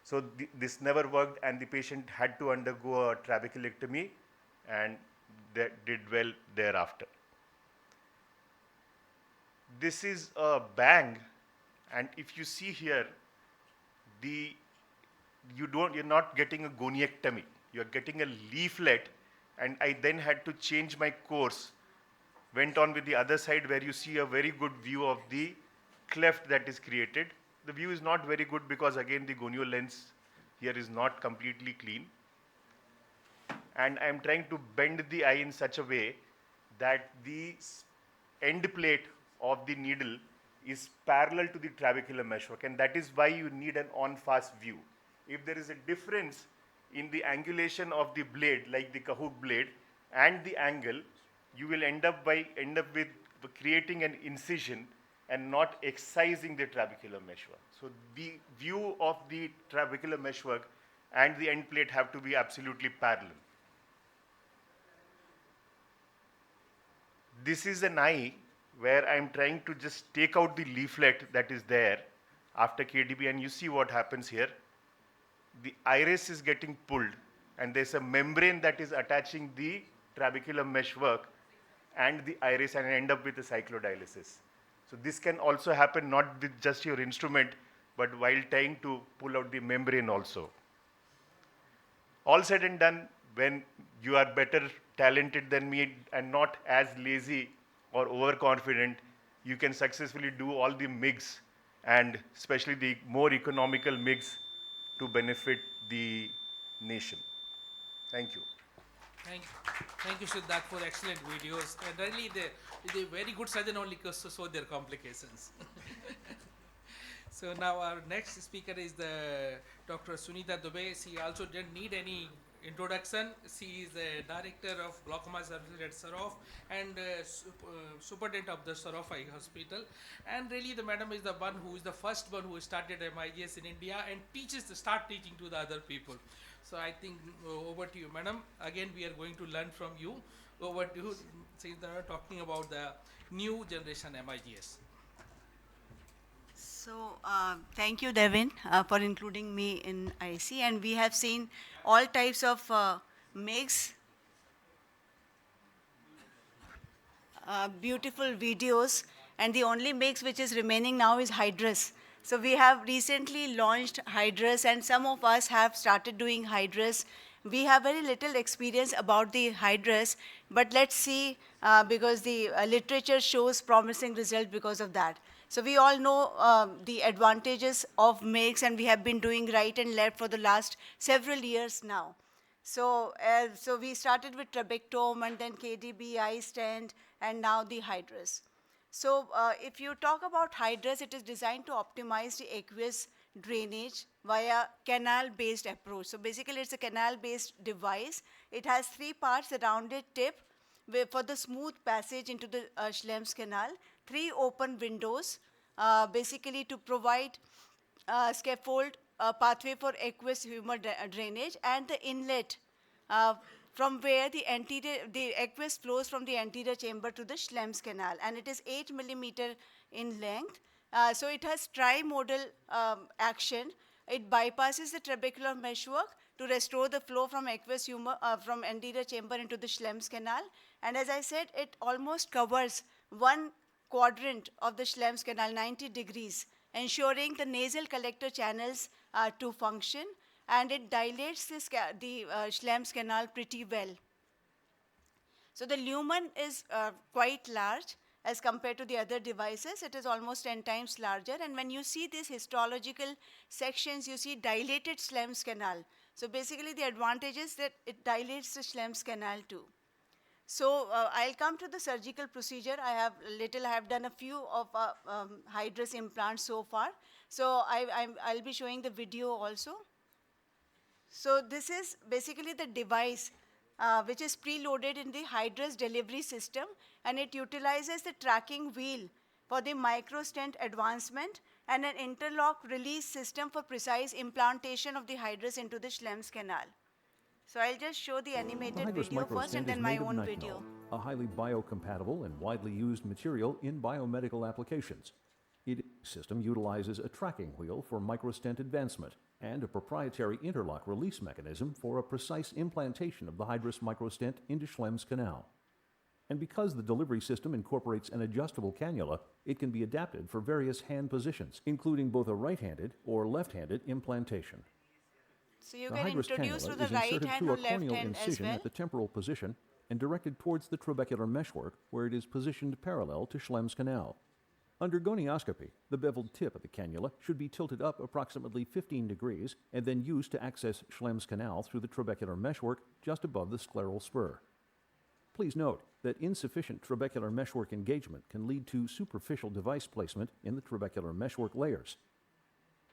So this never worked, and the patient had to undergo a trabeculectomy, and they did well thereafter. This is a bang, and if you see here, you're not getting a goniectomy, you're getting a leaflet, and I then had to change my course, went on with the other side where you see a very good view of the cleft that is created. The view is not very good because again the gonio lens here is not completely clean, and I am trying to bend the eye in such a way that the end plate of the needle is parallel to the trabecular meshwork, and that is why you need an on-fast view. If there is a difference in the angulation of the blade, like the Kahoot blade, and the angle, you will end up with creating an incision and not excising the trabecular meshwork. So the view of the trabecular meshwork and the end plate have to be absolutely parallel. This is an eye where I am trying to just take out the leaflet that is there after KDB, and you see what happens here. The iris is getting pulled, and there's a membrane that is attaching the trabecular meshwork and the iris, and end up with a cyclodialysis. So this can also happen not with just your instrument, but while trying to pull out the membrane also. All said and done, when you are better talented than me and not as lazy or overconfident, you can successfully do all the MIGS, and especially the more economical MIGS, to benefit the nation. Thank you. Thank you, Siddharth, for excellent videos. And really, the very good surgeon only show their complications. So now our next speaker is the Dr. Sunita Dubey. She also didn't need any introduction. She is the director of glaucoma services at Sarof and superintendent of the Sarof Eye Hospital. And really, the madam is the one who is the first one who started MIGS in India and start teaching to the other people. So I think over to you, madam. Again, we are going to learn from you. Over to you, since they are talking about the new generation MIGS. So, thank you, Devin, for including me in IC. And we have seen all types of MIGS, beautiful videos, and the only mix which is remaining now is Hydrus. So we have recently launched Hydrus, and some of us have started doing Hydrus. We have very little experience about the Hydrus, but let's see, because the literature shows promising result because of that. So we all know the advantages of mix, and we have been doing right and left for the last several years now. So, so we started with trabectome and then KDB, iStent, and now the Hydrus. So if you talk about Hydrus, it is designed to optimize the aqueous drainage via canal-based approach. So basically, it's a canal-based device. It has 3 parts: a rounded tip for the smooth passage into the Schlemm's canal, 3 open windows, basically to provide scaffold pathway for aqueous humor drainage, and the inlet from where the aqueous flows from the anterior chamber to the Schlemm's canal, and it is 8 millimeter in length. So it has trimodal action. It bypasses the trabecular meshwork to restore the flow from aqueous humor from anterior chamber into the Schlemm's canal. And as I said, it almost covers 1 quadrant of the Schlemm's canal, 90 degrees, ensuring the nasal collector channels to function, and it dilates the Schlemm's canal pretty well. So the lumen is quite large as compared to the other devices. It is almost 10 times larger, and when you see these histological sections, you see dilated Schlemm's canal. So basically the advantage is that it dilates the Schlemm's canal too. So I'll come to the surgical procedure. I have done a few of Hydrus implants so far. So I'll be showing the video also. So this is basically the device which is preloaded in the Hydrus delivery system, and it utilizes the tracking wheel for the microstent advancement and an interlock release system for precise implantation of the Hydrus into the Schlemm's canal. So I'll just show the animated video first and then my own video. A highly biocompatible and widely used material in biomedical applications. Its system utilizes a tracking wheel for microstent advancement and a proprietary interlock release mechanism for a precise implantation of the Hydrus microstent into Schlemm's canal. And because the delivery system incorporates an adjustable cannula, it can be adapted for various hand positions, including both a right-handed or left-handed implantation. So you The can Hydrus introduce cannula to the is right inserted hand through or a left corneal hand as incision well. at the temporal position and directed towards the trabecular meshwork, where it is positioned parallel to Schlemm's canal. Under gonioscopy, the beveled tip of the cannula should be tilted up approximately 15 degrees and then used to access Schlemm's canal through the trabecular meshwork just above the scleral spur. Please note that insufficient trabecular meshwork engagement can lead to superficial device placement in the trabecular meshwork layers.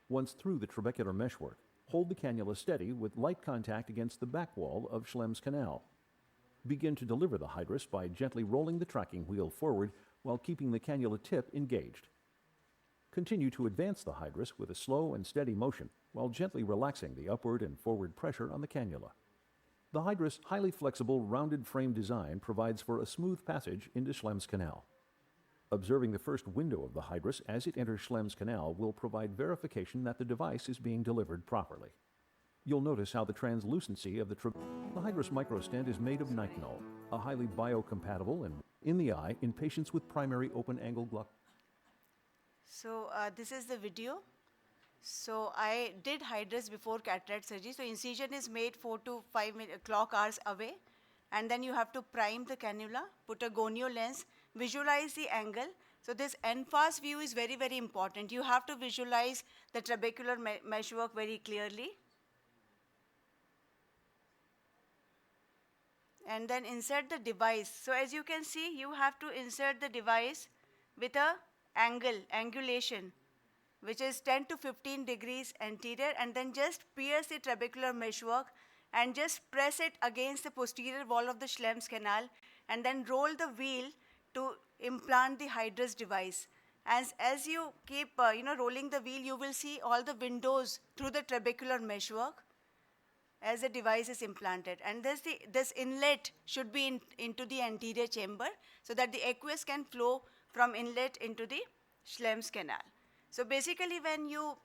Once through the trabecular meshwork, hold the cannula steady with light contact against the back wall of Schlemm's canal. Begin to deliver the Hydrus by gently rolling the tracking wheel forward while keeping the cannula tip engaged. Continue to advance the Hydrus with a slow and steady motion while gently relaxing the upward and forward pressure on the cannula. The Hydrus' highly flexible, rounded frame design provides for a smooth passage into Schlemm's canal. Observing the first window of the Hydrus as it enters Schlemm's canal will provide verification that the device is being delivered properly. You'll notice how the translucency of the Hydrus microstent is made of nitinol, a highly biocompatible and in the eye in patients with primary open-angle glaucoma. So this is the video. So I did Hydrus before cataract surgery. So incision is made 4 to 5 clock hours away, and then you have to prime the cannula, put a gonio lens, visualize the angle. So this en-face view is very, very important. You have to visualize the trabecular meshwork very clearly. And then insert the device. So as you can see, you have to insert the device with a angulation, which is 10 to 15 degrees anterior, and then just pierce the trabecular meshwork and just press it against the posterior wall of the Schlemm's canal, and then roll the wheel to implant the Hydrus device. As you keep rolling the wheel, you will see all the windows through the trabecular meshwork as the device is implanted. And this inlet should be into the anterior chamber so that the aqueous can flow from inlet into the Schlemm's canal. So basically, when you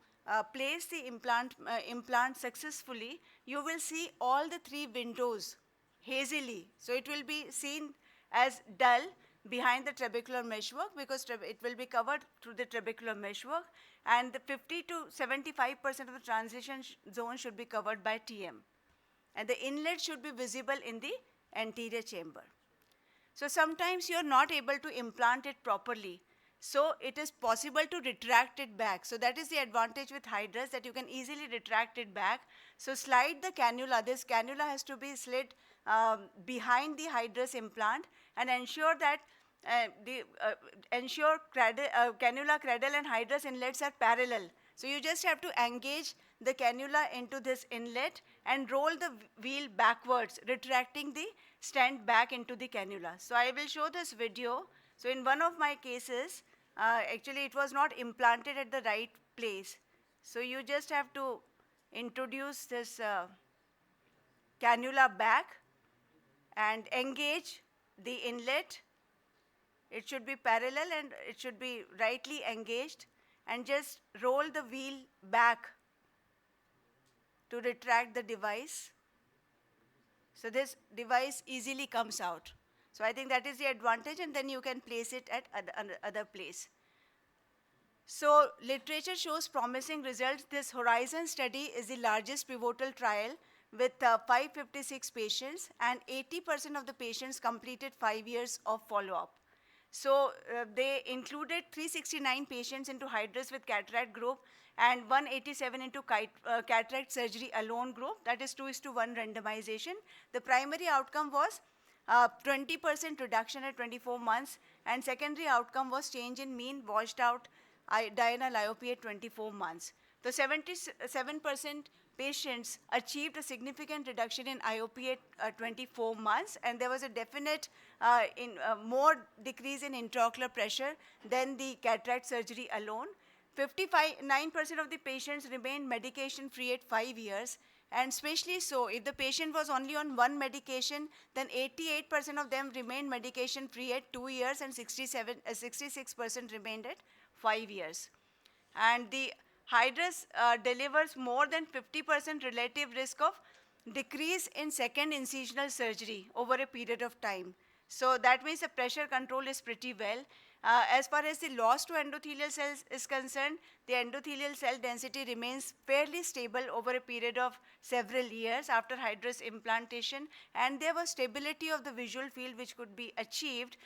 place the implant successfully, you will see all the 3 windows hazily. So it will be seen as dull behind the trabecular meshwork because it will be covered through the trabecular meshwork, and the 50 to 75% of the transition zone should be covered by TM. And the inlet should be visible in the anterior chamber. So sometimes you're not able to implant it properly. So it is possible to retract it back. So that is the advantage with hydrus, that you can easily retract it back. So slide the cannula. This cannula has to be slid behind the hydrus implant and ensure that cannula cradle and hydrus inlets are parallel. So you just have to engage the cannula into this inlet and roll the wheel backwards, retracting the stent back into the cannula. So I will show this video. So in one of my cases, actually it was not implanted at the right place. So you just have to introduce this cannula back and engage the inlet. It should be parallel and it should be rightly engaged, and just roll the wheel back to retract the device. So this device easily comes out. So I think that is the advantage, and then you can place it at other place. So literature shows promising results. This Horizon study is the largest pivotal trial with 556 patients, and 80% of the patients completed 5 years of follow-up. So they included 369 patients into hydrus with cataract group and 187 into cataract surgery alone group. That is 2:1 randomization. The primary outcome was 20% reduction at 24 months, and secondary outcome was change in mean washed out diurnal IOP at 24 months. The 77% patients achieved a significant reduction in IOP at 24 months, and there was a definite more decrease in intraocular pressure than the cataract surgery alone. 59% of the patients remained medication-free at 5 years, and especially so, if the patient was only on one medication, then 88% of them remained medication-free at 2 years, and 66% remained at 5 years. And the hydrus delivers more than 50% relative risk of decrease in second incisional surgery over a period of time. So that means the pressure control is pretty well. As far as the loss to endothelial cells is concerned, the endothelial cell density remains fairly stable over a period of several years after hydrus implantation, and there was stability of the visual field which could be achieved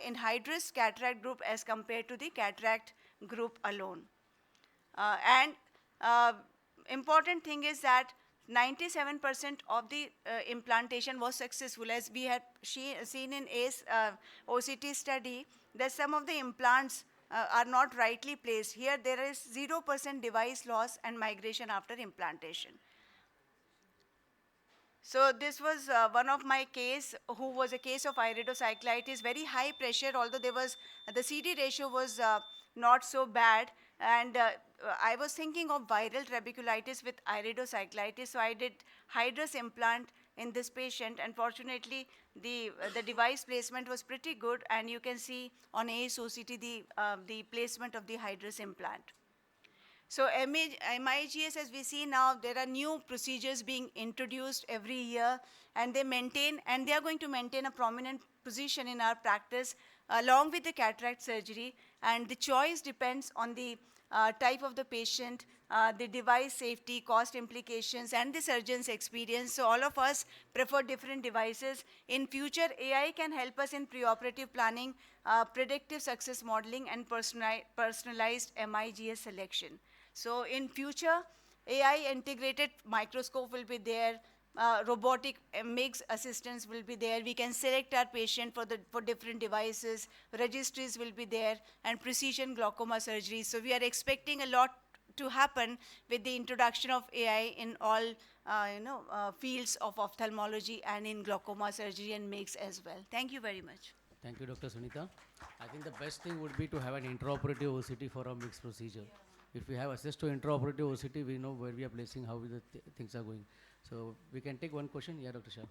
in hydrus cataract group as compared to the cataract group alone. Important thing is that 97% of the implantation was successful. As we had seen in ACE OCT study, that some of the implants are not rightly placed. Here there is 0% device loss and migration after implantation. So this was one of my case, who was a case of iridocyclitis, very high pressure, although there was, the CD ratio was not so bad, and I was thinking of viral trabeculitis with iridocyclitis, so I did hydrus implant in this patient. Unfortunately, the device placement was pretty good, and you can see on ACE OCT the placement of the hydrus implant. So MIGS, as we see now, there are new procedures being introduced every year, and they are going to maintain a prominent position in our practice along with the cataract surgery, and the choice depends on the type of the patient, the device safety, cost implications, and the surgeon's experience. So all of us prefer different devices. In future, AI can help us in preoperative planning, predictive success modeling, and personalized MIGS selection. So in future, AI integrated microscope will be there, robotic MIGS assistance will be there. We can select our patient for different devices. Registries will be there, and precision glaucoma surgery. So we are expecting a lot to happen with the introduction of AI in all fields of ophthalmology and in glaucoma surgery and MIGS as well. Thank you very much. Thank you, Dr. Sunita. I think the best thing would be to have an intraoperative OCT for a mixed procedure. If we have access to intraoperative OCT, we know where we are placing, how the things are going. So we can take one question. Yeah, Dr. Shah.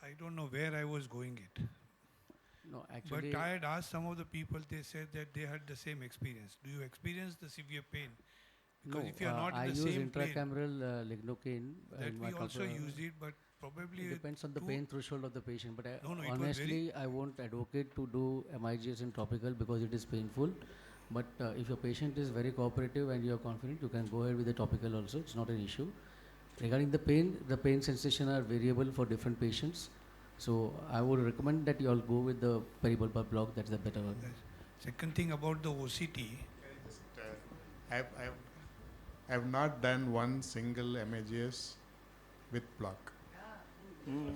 I don't know where I was going it. No, actually, But I had asked some of the people, they said that they had the same experience. Do you experience the severe pain? Because no, if you are not I in the use same plane, intracameral lignocaine. that in my we also computer. use it, but probably It depends on the two- pain threshold of the patient. But No, no, it was honestly, I won't advocate to do MIGS in topical because it is painful. But if your patient is very cooperative and you are confident, you can go ahead with the topical also. It's not an issue. Regarding the pain sensation are variable for different patients. So I would recommend that you all go with the peribulbar block. That's the better one. Second thing about the OCT, I've not done one single MAGS with block.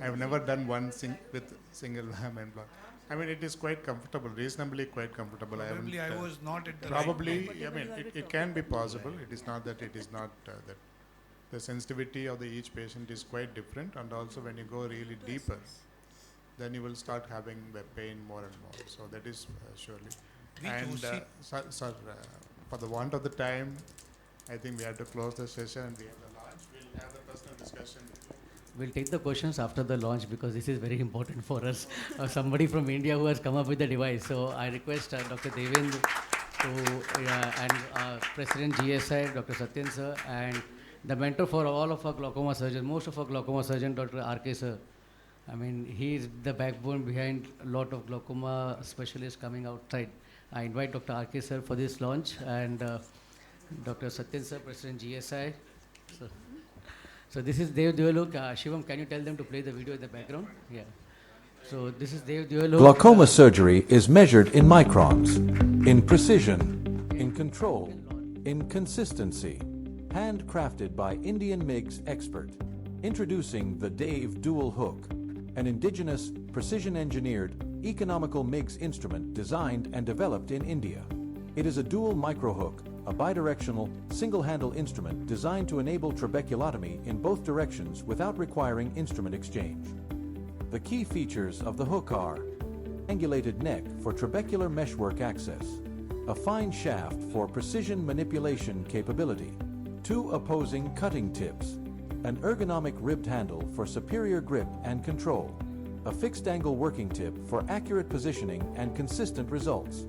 I've never done one with single main block. I mean, it is quite comfortable, reasonably quite comfortable. probably I was not at the Probably, I mean, it can be possible. It is not that it is not that the sensitivity of the each patient is quite different, and also when you go really deeper, then you will start having the pain more and more. So that is surely. Which And OC sir, for the want of the time, I think we have to close the session and we have the launch. We'll have the personal discussion. We'll take the questions after the launch because this is very important for us. Somebody from India who has come up with the device. So I request Dr. Devendra and President GSI, Dr. Satyan sir, and the mentor for all of our glaucoma surgeons, most of our glaucoma surgeons, Dr. RK sir. I mean, he is the backbone behind a lot of glaucoma specialists coming outside. I invite Dr. RK sir for this launch and Dr. Satyan sir, President GSI. So this is Dev Dewaluk. Shivam, can you tell them to play the video in the background? Yeah. So this is Dev Dewaluk. Glaucoma surgery is measured in microns, in precision, in control, in consistency. Handcrafted by Indian MIGS expert. Introducing the Dave Dual Hook, an indigenous, precision-engineered, economical MIGS instrument designed and developed in India. It is a dual microhook, a bidirectional, single-handle instrument designed to enable trabeculotomy in both directions without requiring instrument exchange. The key features of the hook are angulated neck for trabecular meshwork access, a fine shaft for precision manipulation capability, 2 opposing cutting tips, an ergonomic ribbed handle for superior grip and control, a fixed angle working tip for accurate positioning and consistent results.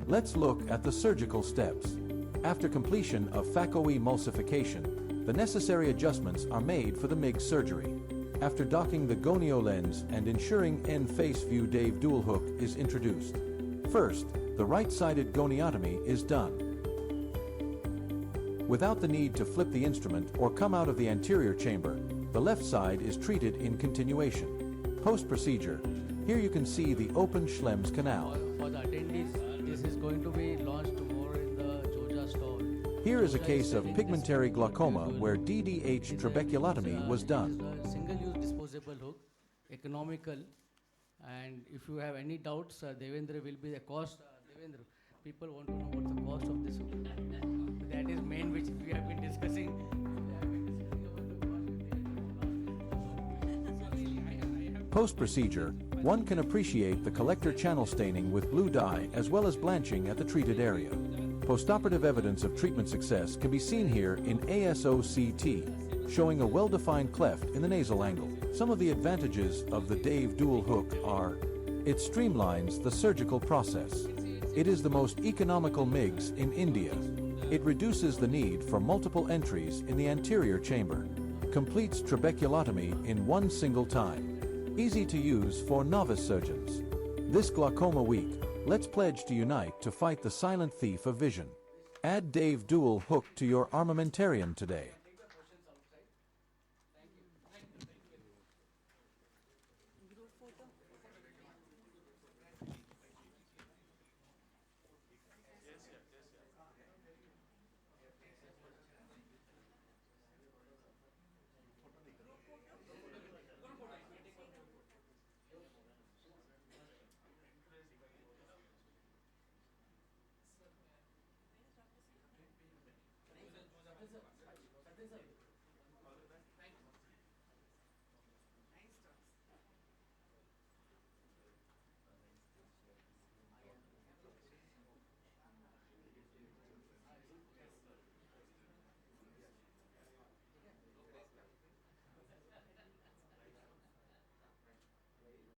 Let's look at the surgical steps. After completion of phacoemulsification, the necessary adjustments are made for the MIGS surgery. After docking the gonio lens and ensuring end-face view Dave Dual Hook is introduced. First, the right-sided goniotomy is done. Without the need to flip the instrument or come out of the anterior chamber, the left side is treated in continuation. Post-procedure, here you can see the open Schlem's canal. For the attendees, this is going to be launched tomorrow in the Georgia stall. Here is a case of pigmentary glaucoma where DDH trabeculotomy was done. This is a single-use disposable hook, economical, and if you have any doubts, Devendra will be the cost. Devendra, people want to know what's the cost of this hook. That is main which we have been discussing. Post-procedure, one can appreciate the collector channel staining with blue dye as well as blanching at the treated area. Postoperative evidence of treatment success can be seen here in ASOCT, showing a well-defined cleft in the nasal angle. Some of the advantages of the Dave Dual Hook are: it streamlines the surgical process. It is the most economical MIGS in India. It reduces the need for multiple entries in the anterior chamber. Completes trabeculotomy in one single time. Easy to use for novice surgeons. This glaucoma week, let's pledge to unite to fight the silent thief of vision. Add Dave Dual Hook to your armamentarium today.